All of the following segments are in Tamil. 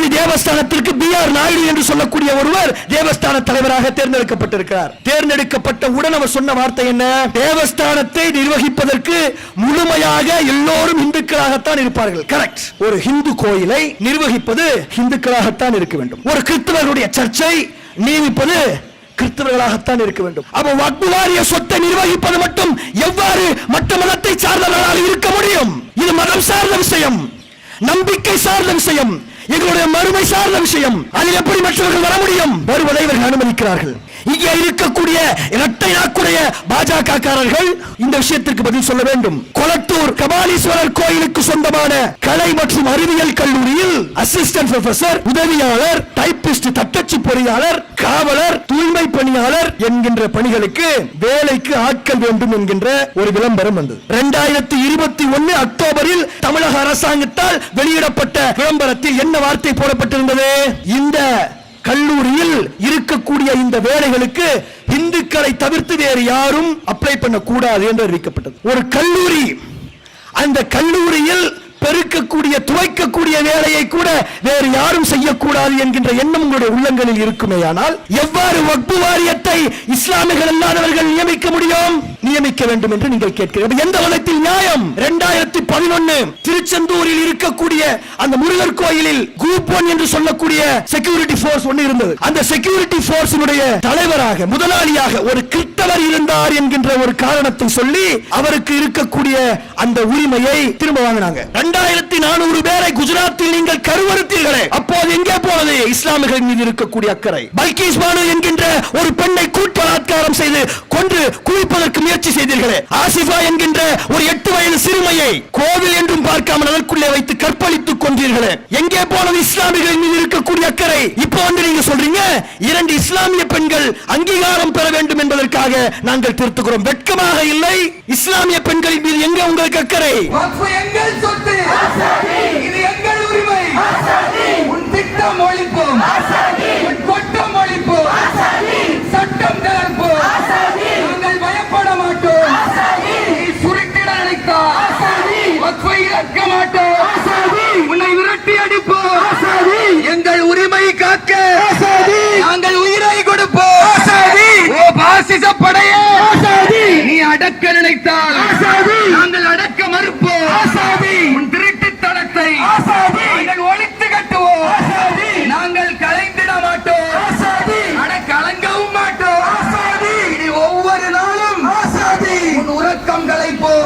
திருப்பதி தேவஸ்தானத்திற்கு B.R. நாயுடு என்று சொல்லக்கூடிய ஒருவர் தேவஸ்தான தலைவராக தேர்ந்தெடுக்கப்பட்டிருக்கிறார். தேர்ந்தெடுக்கப்பட்டவுடன் அவர் சொன்ன வார்த்தை என்ன? தேவஸ்தானத்தை நிர்வகிப்பதற்கு முழுமையாக எல்லோரும் இந்துக்களாகத்தான் இருப்பார்கள். கரெக்ட். ஒரு இந்து கோயிலை நிர்வகிப்பது இந்துக்களாகத்தான் இருக்க வேண்டும். ஒரு கிறிஸ்தவர்களுடைய சர்ச்சை நியமிப்பது கிறிஸ்தவர்களாகத்தான் இருக்க வேண்டும். அப்ப வக்ஃப் வாரிய சொத்தை நிர்வகிப்பது மட்டும் எவ்வாறு மற்ற மதத்தை சார்ந்தவர்களால் இருக்க முடியும்? இது மதம் சார்ந்த விஷயம், நம்பிக்கை சார்ந்த விஷயம், எங்களுடைய மறுமை சார்ந்த விஷயம். அதில் எப்படி மற்றவர்கள் வர முடியும்? வருவதை இவர்கள் அனுமதிக்கிறார்கள். இங்கே இருக்கக்கூடிய இரட்டை நாக்குடைய பாஜக காரர்கள் இந்த விஷயத்திற்கு பதில் சொல்ல வேண்டும். கொளத்தூர் கபாலீஸ்வரர் கோயிலுக்கு சொந்தமான கலை மற்றும் அறிவியல் கல்லூரியில் அசிஸ்டன்ட் புரொஃபசர், உதவியாளர், டைப்பிஸ்ட், தட்டச்சு பொறியாளர், காவலர், தூய்மை பணியாளர் என்கின்ற பணிகளுக்கு வேலைக்கு ஆட்கள் வேண்டும் என்கின்ற ஒரு விளம்பரம் வந்தது. 2021 அக்டோபரில் தமிழக அரசாங்கத்தால் வெளியிடப்பட்ட விளம்பரத்தில் என்ன வார்த்தை போடப்பட்டிருந்தது? இந்த கல்லூரியில் இருக்கக்கூடிய இந்த வேலைகளுக்கு இந்துக்களை தவிர்த்து வேறு யாரும் அப்ளை பண்ணக்கூடாது என்று அறிவிக்கப்பட்டது. ஒரு கல்லூரி, அந்த கல்லூரியில் பெருக்கக்கூடிய துவைக்கக்கூடிய வேலையை கூட வேறு யாரும் செய்யக்கூடாது என்கின்ற எண்ணம் உங்களுடைய உள்ளங்களில் இருக்குமேயானால் எவ்வாறு வக்ஃப் வாரியத்தை இஸ்லாமியர்கள் அல்லாதவர்கள் நியமிக்க முடியும்? நியமிக்க வேண்டும் என்று நீங்கள் கேட்கிறீர்கள். எந்த விதத்தில் நியாயம்? 2011 திருச்செந்தூரில் இருக்கக்கூடிய அந்த முருகர் கோயிலில் குரூப் 1 என்று சொல்லக்கூடிய செக்யூரிட்டி போர்ஸ் ஒன்று இருந்தது. அந்த செக்யூரிட்டி போர்ஸினுடைய தலைவராக, முதலாளியாக ஒரு கிறிஸ்தவர் இருந்தார் என்கின்ற ஒரு காரணத்தை சொல்லி அவருக்கு இருக்கக்கூடிய அந்த உரிமையை திரும்ப வாங்கினாங்க. 2400 பேரை குஜராத்தில் நீங்கள் கருவறுத்தீர்களே, அப்போது எங்கே போனது இஸ்லாமியர்கள் மீது இருக்கக்கூடிய அக்கறை? பல்கீஸ் பானு என்கின்ற ஒரு பெண்ணை கூட்டலாத்காரம் செய்து கொன்று குவிப்பதற்கு முயற்சி செய்தீர்களே, ஆசிஃபா என்கின்ற ஒரு 8 வயது சிறுமியை கோவில் என்றும் பார்க்காமல் அதற்குள்ளே வைத்து கற்பழித்துக் கொன்றீர்களே, எங்கே போனது இஸ்லாமியர்கள் மீது இருக்கக்கூடிய அக்கறை? இப்போ வந்து நீங்க சொல்றீங்க 2 இஸ்லாமிய பெண்கள் அங்கீகாரம் பெற வேண்டும் என்பதற்காக நாங்கள் திருத்துகிறோம். வெட்கமாக இல்லை? இஸ்லாமிய பெண்களின் மீது எங்கே உங்களுக்கு அக்கறை? இது எங்கள் உரிமை. உன் திட்டம் ஒழிப்போம், உன் கொட்டம் ஒழிப்போம், சட்டம் தளர்ப்போம். நாங்கள் பயப்பட மாட்டோம். நீ சுருட்டிட நினைத்தால் வக்ஃபை இழக்க மாட்டோம். உன்னை விரட்டி அடிப்போம். எங்கள் உரிமை காக்க நாங்கள் உயிரை கொடுப்போம். ஓ பாசிச படையே, நீ அடக்க நினைத்தால் நாங்கள் அடக்க மறுப்போம். உன் திருட்டு தளத்தை நாங்கள் ஒழித்து கட்டுவோம். நாங்கள் கலைந்திட மாட்டோம், கலங்கவும் மாட்டோம். இது ஒவ்வொரு நாளும் உன் உறக்கம் கலைப்போம்.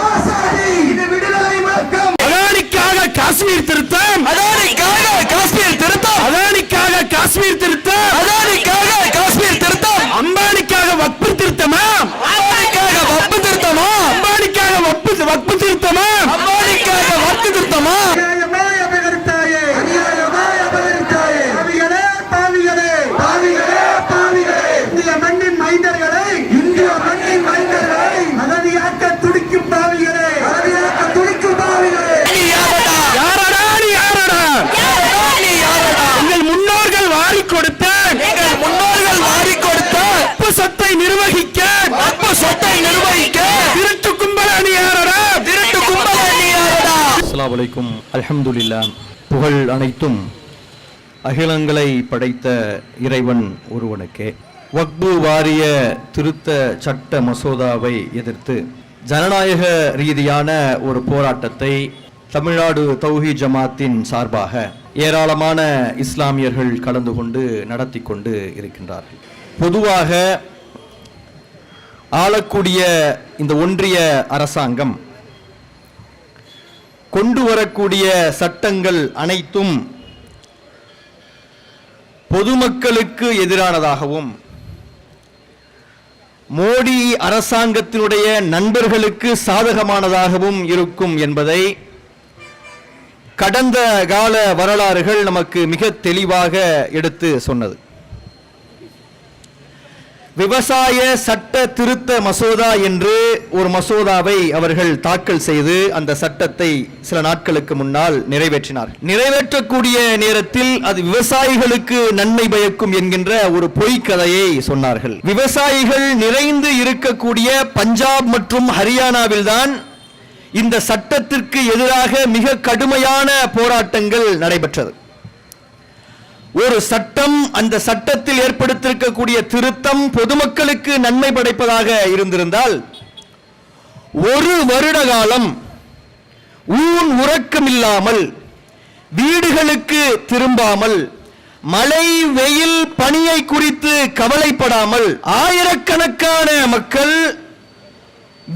இது விடுதலை முழக்கம். அதானிக்காக காஷ்மீர் திருத்தம், அதானிக்காக காஷ்மீர் திருத்தம், அதானிக்காக காஷ்மீர் திருத்தம், அதானிக்காக காஷ்மீர் திருத்தம், அம்பானிக்காக வக்ஃப் திருத்தமா? அம்பானிக்காக வக்ஃப் திருத்தமா? அம்பானிக்காக வக்ஃப் திருத்தமா? அம்பானிக்காக வக்ஃப் திருத்தமா? நிர்வகிக்க சொத்தை நிர்வகிக்க திருட்டு கும்பல் அணியாரடா, திருட்டு கும்பல் அணியாரடா. அஸ்ஸலாமு அலைக்கும். அல்ஹம்துலில்லாஹ். புகழ் அனைத்தும் அகிலங்களை படைத்த இறைவன் ஒருவனுக்கே. வக்ஃப் வாரிய திருத்த சட்ட மசோதாவை எதிர்த்து ஜனநாயக ரீதியான ஒரு போராட்டத்தை தமிழ்நாடு தௌஹீத் ஜமாத்தின் சார்பாக ஏராளமான இஸ்லாமியர்கள் கலந்து கொண்டு நடத்தி கொண்டு இருக்கின்றார்கள். பொதுவாக ஆளக்கூடிய இந்த ஒன்றிய அரசாங்கம் கொண்டு வரக்கூடிய சட்டங்கள் அனைத்தும் பொதுமக்களுக்கு எதிரானதாகவும் மோடி அரசாங்கத்தினுடைய நண்பர்களுக்கு சாதகமானதாகவும் இருக்கும் என்பதை கடந்த கால வரலாறுகள் நமக்கு மிக தெளிவாக எடுத்து சொன்னது. விவசாய சட்ட திருத்த மசோதா என்று ஒரு மசோதாவை அவர்கள் தாக்கல் செய்து அந்த சட்டத்தை சில நாட்களுக்கு முன்னால் நிறைவேற்றினார். நிறைவேற்றக்கூடிய நேரத்தில் அது விவசாயிகளுக்கு நன்மை பயக்கும் என்கின்ற ஒரு பொய்க்கதையை சொன்னார்கள். விவசாயிகள் நிறைந்து இருக்கக்கூடிய பஞ்சாப் மற்றும் ஹரியானாவில் தான் இந்த சட்டத்திற்கு எதிராக மிக கடுமையான போராட்டங்கள் நடைபெற்றது. ஒரு சட்டம், அந்த சட்டத்தில் ஏற்படுத்தியிருக்கக்கூடிய திருத்தம் பொதுமக்களுக்கு நன்மை படைப்பதாக இருந்திருந்தால் ஒரு வருட காலம் ஊன் உறக்கமில்லாமல் வீடுகளுக்கு திரும்பாமல் மழை வெயில் பனியை குறித்து கவலைப்படாமல் ஆயிரக்கணக்கான மக்கள்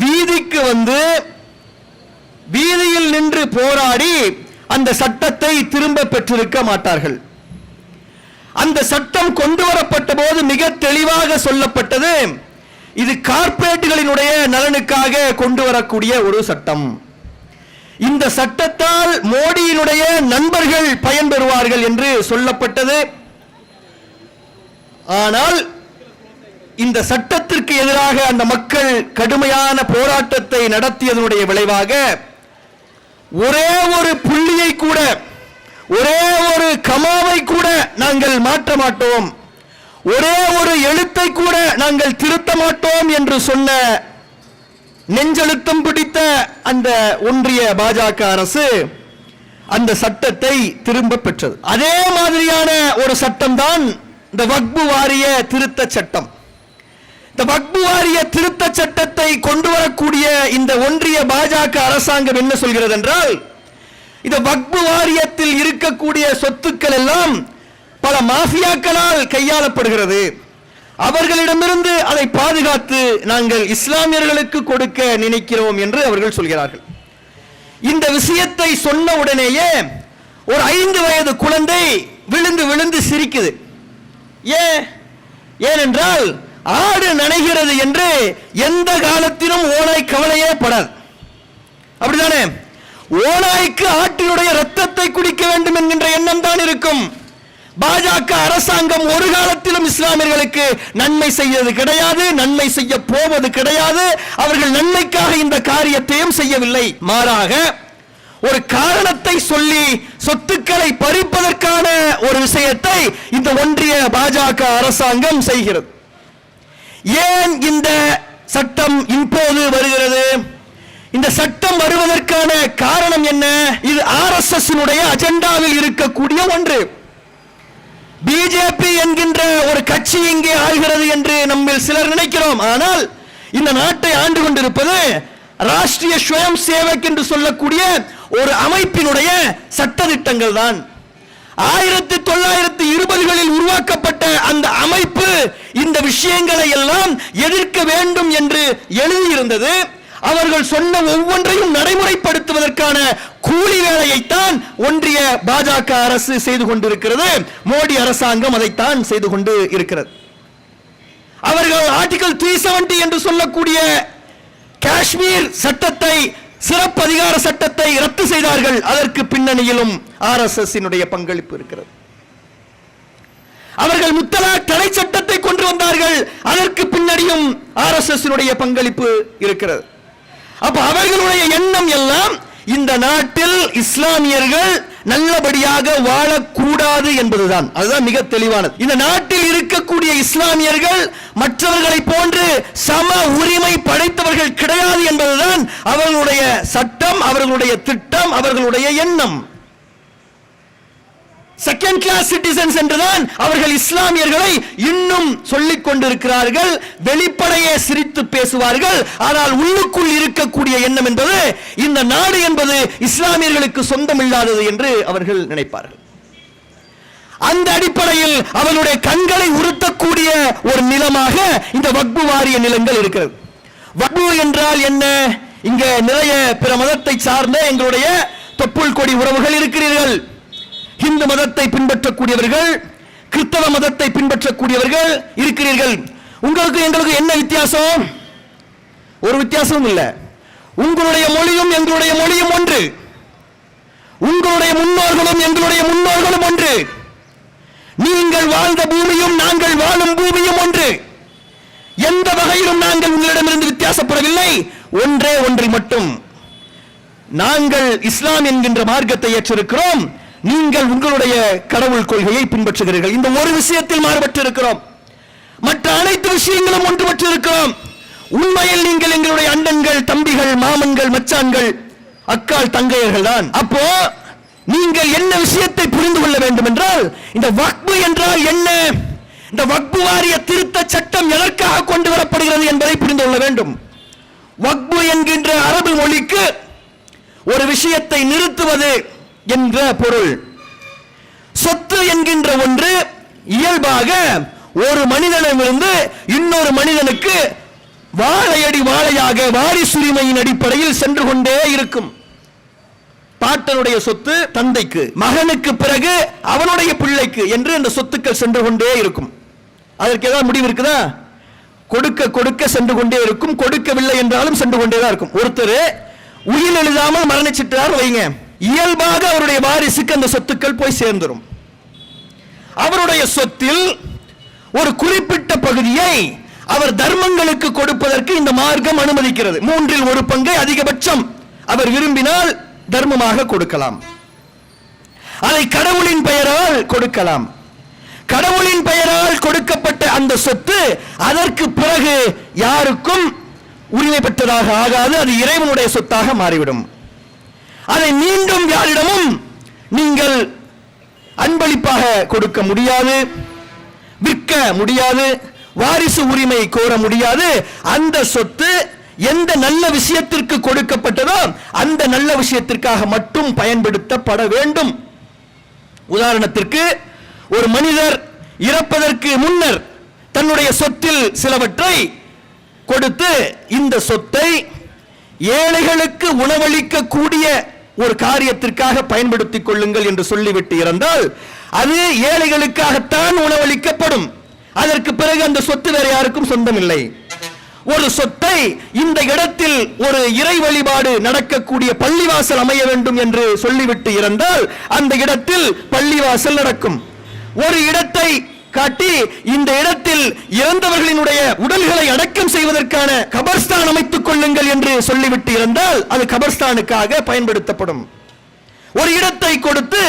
வீதிக்கு வந்து வீதியில் நின்று போராடி அந்த சட்டத்தை திரும்ப பெற்றிருக்க மாட்டார்கள். அந்த சட்டம் கொண்டு வரப்பட்ட போது மிக தெளிவாக சொல்லப்பட்டது, இது கார்ப்பரேட்டுகளினுடைய நலனுக்காக கொண்டு வரக்கூடிய ஒரு சட்டம். இந்த சட்டத்தால் மோடியினுடைய நண்பர்கள் பயன்பெறுவார்கள் என்று சொல்லப்பட்டது. ஆனால் இந்த சட்டத்திற்கு எதிராக அந்த மக்கள் கடுமையான போராட்டத்தை நடத்தியதனுடைய விளைவாக ஒரே ஒரு புள்ளியை கூட, ஒரே ஒரு கமாவை கூட நாங்கள் மாற்ற மாட்டோம், ஒரே ஒரு எழுத்தை கூட நாங்கள் திருத்த மாட்டோம் என்று சொன்ன நெஞ்செழுத்தம் பிடித்த அந்த ஒன்றிய பாஜக அரசு அந்த சட்டத்தை திரும்ப பெற்றது. அதே மாதிரியான ஒரு சட்டம் தான் இந்த வக்பு வாரிய திருத்த சட்டம். இந்த வக்பு வாரிய திருத்த சட்டத்தை கொண்டு வரக்கூடிய இந்த ஒன்றிய பாஜக அரசாங்கம் என்ன சொல்கிறது என்றால், இந்த வக்பு வாரியத்தில் இருக்கக்கூடிய சொத்துக்கள் எல்லாம் பல மாஃபியாக்களால் கையாளப்படுகிறது, அவர்களிடமிருந்து அதை பாதுகாத்து நாங்கள் இஸ்லாமியர்களுக்கு கொடுக்க நினைக்கிறோம் என்று அவர்கள் சொல்கிறார்கள். இந்த விஷயத்தை சொன்ன உடனேயே ஒரு 5 வயது குழந்தை விழுந்து விழுந்து சிரிக்குது. ஏனென்றால் ஆடு நனைகிறது என்று எந்த காலத்திலும் ஓநாய் கவலையே படாது. அப்படிதானே? ஓநாய்க்கு ஆட்டினுடைய ரத்தத்தை குடிக்க வேண்டும் என்கின்ற எண்ணம் தான் இருக்கும். பாஜக அரசாங்கம் ஒரு காலத்திலும் இஸ்லாமியர்களுக்கு நன்மை செய்வது கிடையாது, நன்மை செய்ய போவது கிடையாது. அவர்கள் நன்மைக்காக இந்த காரியத்தையும் செய்யவில்லை. மாறாக ஒரு காரணத்தை சொல்லி சொத்துக்களை பறிப்பதற்கான ஒரு விஷயத்தை இந்த ஒன்றிய பாஜக அரசாங்கம் செய்கிறது. ஏன் இந்த சட்டம் இப்போது வருகிறது? இந்த சட்டம் வருவதற்கான காரணம் என்ன? இது RSS அஜெண்டாவில் இருக்கக்கூடிய ஒன்று. பிஜேபி என்கின்ற ஒரு கட்சி இங்கே ஆள்கிறது என்று நம்ம சிலர் நினைக்கிறோம். ஆனால் இந்த நாட்டை ஆண்டு கொண்டிருப்பது ராஷ்டிரிய ஸ்வயம் சேவக் என்று சொல்லக்கூடிய ஒரு அமைப்பினுடைய சட்டதிட்டங்கள் தான். 1920களில் உருவாக்கப்பட்ட அந்த அமைப்பு இந்த விஷயங்களை எல்லாம் எதிர்க்க வேண்டும் என்று எழுதியிருந்தது. அவர்கள் சொன்ன ஒவ்வொன்றையும் நடைமுறைப்படுத்துவதற்கான கூலி வேலையைத்தான் ஒன்றிய பாஜக அரசு செய்து கொண்டிருக்கிறது. மோடி அரசாங்கம் அதைத்தான் செய்து கொண்டு இருக்கிறது. அவர்கள் ஆர்டிகல் 370 என்று சொல்லக்கூடிய காஷ்மீர் சட்டத்தை, சிறப்பு அதிகார சட்டத்தை ரத்து செய்தார்கள். அதற்கு பின்னணியிலும் RSS பங்களிப்பு இருக்கிறது. அவர்கள் முத்தலாக் தடை சட்டத்தை கொண்டு வந்தார்கள். அதற்கு பின்னணியும் RSS பங்களிப்பு இருக்கிறது. அப்ப அவர்களுடைய எண்ணம் எல்லாம் இந்த நாட்டில் இஸ்லாமியர்கள் நல்லபடியாக வாழக்கூடாது என்பதுதான். அதுதான் மிக தெளிவானது. இந்த நாட்டில் இருக்கக்கூடிய இஸ்லாமியர்கள் மற்றவர்களை போன்று சம உரிமை படைத்தவர்கள் கிடையாது என்பதுதான் அவர்களுடைய சட்டம், அவர்களுடைய திட்டம், அவர்களுடைய எண்ணம். செகண்ட் கிளாஸ் சிட்டிசன்ஸ் என்றுதான் அவர்கள் இஸ்லாமியர்களை இன்னும் சொல்லிக் கொண்டிருக்கிறார்கள். வெளிப்படையே சிரித்து பேசுவார்கள். ஆனால் உள்ளுக்குள் இருக்கக்கூடிய எண்ணம் என்பது இந்த நாடு என்பது இஸ்லாமியர்களுக்கு சொந்தமில்லாதது என்று அவர்கள் நினைப்பார்கள். அந்த அடிப்படையில் அவர்களுடைய கண்களை உறுத்தக்கூடிய ஒரு நிலமாக இந்த வக்பு வாரிய நிலங்கள் இருக்கிறது. வக்பு என்றால் என்ன? இங்க நிறைய பிற மதத்தை சார்ந்த எங்களுடைய தொப்புள் கொடி உறவுகள் இருக்கிறீர்கள். இந்து மதத்தை பின்பற்றக்கூடியவர்கள், கிறிஸ்தவ மதத்தை பின்பற்றக்கூடியவர்கள் இருக்கிறீர்கள். உங்களுக்கு எங்களுக்கு என்ன வித்தியாசம்? ஒரு வித்தியாசமும் இல்லை. உங்களுடைய மொழியும் எங்களுடைய மொழியும் ஒன்று, உங்களுடைய முன்னோர்களும் எங்களுடைய முன்னோர்களும் ஒன்று, நீங்கள் வாழ்ந்த பூமியும் நாங்கள் வாழும் பூமியும் ஒன்று. எந்த வகையிலும் நாங்கள் உங்களிடமிருந்து வித்தியாசப்படவில்லை. ஒன்றே ஒன்றில் மட்டும், நாங்கள் இஸ்லாம் என்கின்ற மார்க்கத்தை ஏற்றிருக்கிறோம், நீங்கள் உங்களுடைய கடவுள் கொள்கையை பின்பற்றுகிறீர்கள். இந்த ஒரு விஷயத்தில் மாறுபட்டு இருக்கிறோம். மற்ற அனைத்து விஷயங்களும் ஒன்றுபட்டு இருக்கிறோம். உண்மையில் நீங்கள் எங்களுடைய அண்ணன்கள், தம்பிகள், மாமன்கள், மச்சான்கள், அக்கால், தங்கையர்கள் தான். அப்போ நீங்கள் என்ன விஷயத்தை புரிந்து கொள்ள வேண்டும் என்றால், இந்த வக்பு என்றால் என்ன, இந்த வக்பு வாரிய திருத்த சட்டம் எதற்காக கொண்டு வரப்படுகிறது என்பதை புரிந்து கொள்ள வேண்டும். வக்பு என்கின்ற அரபு மொழிக்கு ஒரு விஷயத்தை நிறுத்துவது என்ற பொருள். சொத்து என்கின்ற ஒன்று இயல்பாக ஒரு மனிதனிடமிருந்து இன்னொரு மனிதனுக்கு வாழையடி வாழையாக வாரிசுரிமையின் அடிப்படையில் சென்று கொண்டே இருக்கும். பாட்டனுடைய சொத்து தந்தைக்கு, மகனுக்கு பிறகு அவனுடைய பிள்ளைக்கு என்று அந்த சொத்துக்கள் சென்று கொண்டே இருக்கும். அதற்கு ஏதாவது முடிவு இருக்குதா? கொடுக்க கொடுக்க சென்று கொண்டே இருக்கும். கொடுக்கவில்லை என்றாலும் சென்று கொண்டே தான் இருக்கும். ஒருத்தர் உயிர் எழுதாமல் மரணிச்சிட்டார் வைங்க, இயல்பாக அவருடைய வாரிசுக்கு அந்த சொத்துக்கள் போய் சேர்ந்துடும். அவருடைய சொத்தில் ஒரு குறிப்பிட்ட பகுதியை அவர் தர்மங்களுக்கு கொடுப்பதற்கு இந்த மார்க்கம் அனுமதிக்கிறது. 1/3 பங்கை அதிகபட்சம் அவர் விரும்பினால் தர்மமாக கொடுக்கலாம். அதை கடவுளின் பெயரால் கொடுக்கலாம். கடவுளின் பெயரால் கொடுக்கப்பட்ட அந்த சொத்து அதற்கு பிறகு யாருக்கும் உரிமை பெற்றதாக ஆகாது. அது இறைவனுடைய சொத்தாக மாறிவிடும். அதை மீண்டும் யாரிடமும் நீங்கள் அன்பளிப்பாக கொடுக்க முடியாது, விற்க முடியாது, வாரிசு உரிமை கோர முடியாது. அந்த சொத்து எந்த நல்ல விஷயத்திற்கு கொடுக்கப்பட்டதோ அந்த நல்ல விஷயத்திற்காக மட்டும் பயன்படுத்தப்பட வேண்டும். உதாரணத்திற்கு, ஒரு மனிதர் இறப்பதற்கு முன்னர் தன்னுடைய சொத்தில் சிலவற்றை கொடுத்து இந்த சொத்தை ஏழைகளுக்கு உணவளிக்க கூடிய ஒரு காரியத்திற்காக பயன்படுத்திக் கொள்ளுங்கள் என்று சொல்லிவிட்டு இறந்தால் அது ஏழைகளுக்காகத்தான் உணவளிக்கப்படும். அதற்கு பிறகு அந்த சொத்து வேற யாருக்கும் சொந்தம் இல்லை. ஒரு சொத்தை இந்த இடத்தில் ஒரு இறை வழிபாடு நடக்கக்கூடிய பள்ளிவாசல் அமைய வேண்டும் என்று சொல்லிவிட்டு இறந்தால் அந்த இடத்தில் பள்ளிவாசல் நடக்கும். ஒரு இடத்தை காட்டி இந்த இடத்தில் இறந்தவர்களினுடைய உடல்களை அடக்கம் செய்வதற்கான கபர்ஸ்தான் அமைத்துக் கொள்ளுங்கள் என்று சொல்லிவிட்டு இருந்தால் அது கபர்ஸ்தானுக்காக பயன்படுத்தப்படும். ஒரு இடத்தை கொடுத்து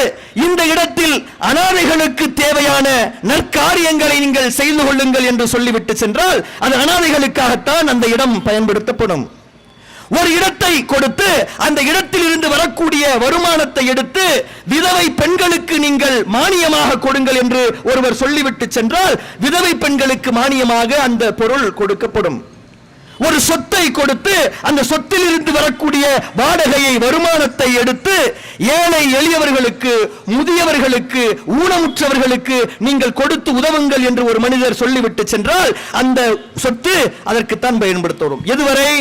இந்த இடத்தில் அனாதைகளுக்கு தேவையான நற்காரியங்களை நீங்கள் செய்து கொள்ளுங்கள் என்று சொல்லிவிட்டு சென்றால் அது அனாதைகளுக்காகத்தான் அந்த இடம் பயன்படுத்தப்படும். ஒரு இடத்தை கொடுத்து அந்த இடத்தில் இருந்து வரக்கூடிய வருமானத்தை எடுத்து விதவை பெண்களுக்கு நீங்கள் மானியமாக கொடுங்கள் என்று ஒருவர் சொல்லிவிட்டு சென்றால் விதவை பெண்களுக்கு மானியமாக அந்த பொருள் கொடுக்கப்படும். ஒரு சொத்தை கொடுத்து அந்த சொத்தில் இருந்து வரக்கூடிய வாடகையை, வருமானத்தை எடுத்து ஏழை எளியவர்களுக்கு, முதியவர்களுக்கு, ஊனமுற்றவர்களுக்கு நீங்கள் கொடுத்து உதவுங்கள் என்று ஒரு மனிதர் சொல்லிவிட்டு சென்றால் அந்த சொத்து அதற்குத்தான் பயன்படுத்தப்படும். எதுவரை?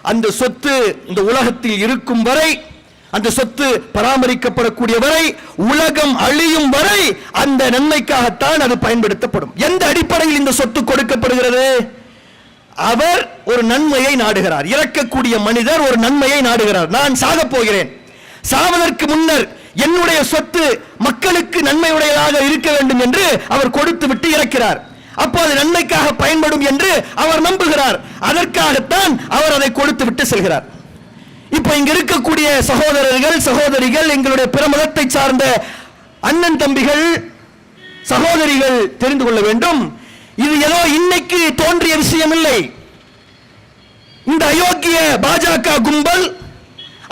அந்த சொத்து இந்த உலகத்தில் இருக்கும் வரை, அந்த சொத்து பராமரிக்கப்படக்கூடிய வரை, உலகம் அழியும் வரை அந்த நன்மைக்காகத்தான் அது பயன்படுத்தப்படும். எந்த அடிப்படையில் இந்த சொத்து கொடுக்கப்படுகிறது? அவர் ஒரு நன்மையை நாடுகிறார். இறக்கக்கூடிய மனிதர் ஒரு நன்மையை நாடுகிறார். நான் சாகப் போகிறேன், சாவதற்கு முன்னர் என்னுடைய சொத்து மக்களுக்கு நன்மையுடையதாக இருக்க வேண்டும் என்று அவர் கொடுத்து விட்டு இறக்கிறார். அப்போது நன்மைக்காக பயன்படும் என்று அவர் நம்புகிறார். அதற்காகத்தான் அவர் அதை கொடுத்து விட்டு செல்கிறார். இப்ப இங்க இருக்கக்கூடிய சகோதரர்கள், சகோதரிகள், எங்களுடைய பிற மதத்தை சார்ந்த அண்ணன் தம்பிகள், சகோதரிகள் தெரிந்து கொள்ள வேண்டும். இது ஏதோ இன்னைக்கு தோன்றிய விஷயம் இல்லை. இந்த அயோக்கிய பாஜக கும்பல்,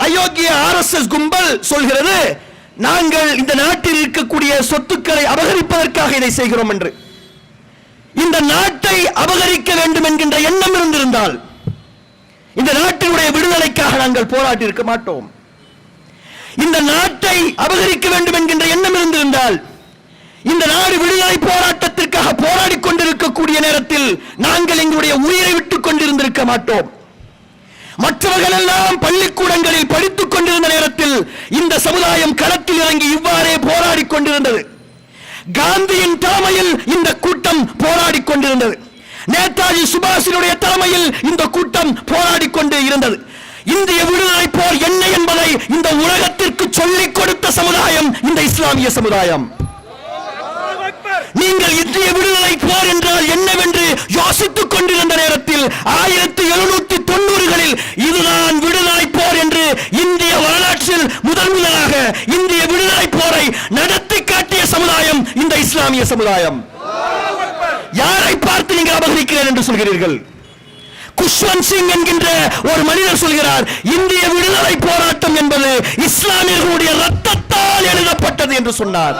அயோக்கிய RSS கும்பல் சொல்கிறது நாங்கள் இந்த நாட்டில் இருக்கக்கூடிய சொத்துக்களை அபகரிப்பதற்காக இதை செய்கிறோம் என்று. இந்த நாட்டை அபகரிக்க வேண்டும் என்கின்ற எண்ணம் இருந்திருந்தால் இந்த நாட்டினுடைய விடுதலைக்காக நாங்கள் போராடி இருக்க மாட்டோம். இந்த நாட்டை அபகரிக்க வேண்டும் என்கின்ற எண்ணம் இருந்திருந்தால் இந்த நாடு விடுதலை போராட்டத்திற்காக போராடி கொண்டிருக்கக்கூடிய நேரத்தில் நாங்கள் எங்களுடைய உயிரை விட்டுக் கொண்டிருந்திருக்க மாட்டோம். மற்றவர்கள் எல்லாம் பள்ளிக்கூடங்களில் படித்துக் கொண்டிருந்த நேரத்தில் இந்த சமுதாயம் களத்தில் இறங்கி இவ்வாறே போராடி கொண்டிருந்தது. காந்தியின் தலைமையில் இந்த கூட்டம் போராடி கொண்டிருந்தது. நேதாஜி சுபாஷினுடைய தலைமையில் இந்த கூட்டம் போராடி கொண்டு இருந்தது. இந்திய விடுதலை போர் என்ன என்பதை இந்த உலகத்திற்கு சொல்லிக் கொடுத்த சமுதாயம் இந்த இஸ்லாமிய சமுதாயம். நீங்கள் இந்திய விடுதலை போர் என்றால் என்னவென்று யோசித்துக் கொண்டிருந்த நேரத்தில் 1790களில் இதுதான் விடுதலை போர் என்று இந்திய வரலாற்றில் முதலாக இந்திய விடுதலை போரை நடத்தி காட்டிய சமுதாயம் இந்த இஸ்லாமிய சமுதாயம். யாரை பார்த்து நீங்கள் அபகரிக்கிறீர்கள் என்று சொல்கிறீர்கள்? குஷ்வந்த் சிங் என்கின்ற ஒரு மனிதர் சொல்கிறார், இந்திய விடுதலை போராட்டம் என்பது இஸ்லாமியர்களுடைய ரத்தத்தால் எழுதப்பட்டது என்று சொன்னார்.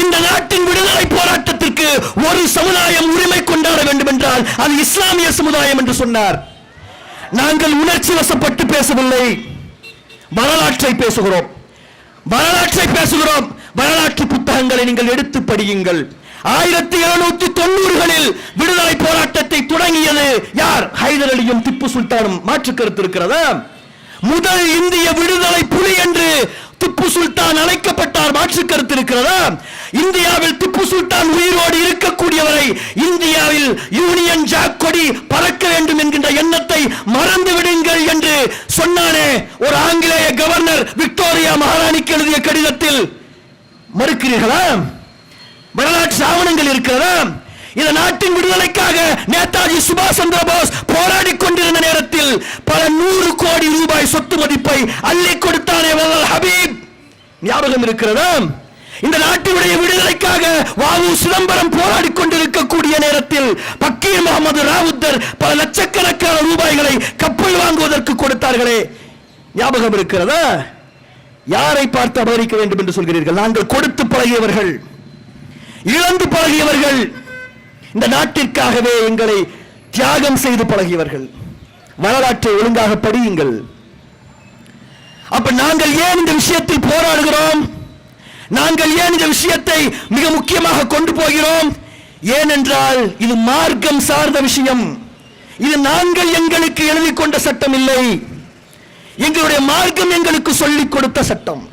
இந்த நாட்டின் விடுதலை போராட்டத்திற்கு ஒரு சமுதாயம் உரிமை கொண்டாட வேண்டும் என்றால் அது இஸ்லாமிய சமுதாயம் என்று சொன்னார். நாங்கள் உணர்ச்சி வசப்பட்டு பேசவில்லை, வரலாற்றை பேசுகிறோம். வரலாற்று புத்தகங்களை நீங்கள் எடுத்து படியுங்கள். 1790களில் விடுதலை போராட்டத்தை தொடங்கியது யார்? ஹைதர் அலியும் திப்பு சுல்தானும். மாற்று கருத்து இருக்கிறதா? முதல் இந்திய விடுதலை புலி என்று திப்பு சுல்தான் அழைக்கப்பட்டார். மாற்று கருத்து இருக்கிறதா? இந்தியாவில் திப்பு சுல்தான் உயிரோடு இருக்கக்கூடியவரை இந்தியாவில் யூனியன் ஜாக் கொடி பறக்க வேண்டும் என்கின்ற எண்ணத்தை மறந்து விடுங்கள் என்று சொன்னானே ஒரு ஆங்கிலேய கவர்னர் விக்டோரியா மகாராணிக்கு எழுதிய கடிதத்தில். மறுக்கிறீர்களா? வரலாற்று ஆவணங்கள் இருக்கிறதா? இந்த நாட்டின் விடுதலைக்காக நேதாஜி சுபாஷ் சந்திர போஸ் போராடி கொண்டிருந்த நேரத்தில் பல 100 கோடி ரூபாய் சொத்து மதிப்பை அள்ளி கொடுத்தானே வள்ளல் ஹபீப். ஞாபகம் இருக்கிறதா? இந்த நாட்டினுடைய விடுதலைக்காக வாவு சிதம்பரம் போராடி கொண்டிருக்கக்கூடிய நேரத்தில் பக்கீர் முகமது ராவுத்தர் பல லட்சக்கணக்கான ரூபாய்களை கப்பல் வாங்குவதற்கு கொடுத்தார்களே, ஞாபகம் இருக்கிறதா? யாரை பார்த்து அபகரிக்க வேண்டும் என்று சொல்கிறீர்கள்? நாங்கள் கொடுத்து பழகியவர்கள், இழந்து பழகியவர்கள், இந்த நாட்டிற்காகவே எங்களை தியாகம் செய்து பழகியவர்கள். வரலாற்றை ஒழுங்காக படியுங்கள். அப்ப நாங்கள் ஏன் இந்த விஷயத்தில் போராடுகிறோம்? நாங்கள் ஏன் இந்த விஷயத்தை மிக முக்கியமாக கொண்டு போகிறோம்? ஏனென்றால் இது மார்க்கம் சார்ந்த விஷயம். இது நாங்கள் எங்களுக்கு எழுதிக் கொண்ட சட்டம் இல்லை, எங்களுடைய மார்க்கம் எங்களுக்கு சொல்லிக் கொடுத்த சட்டம்.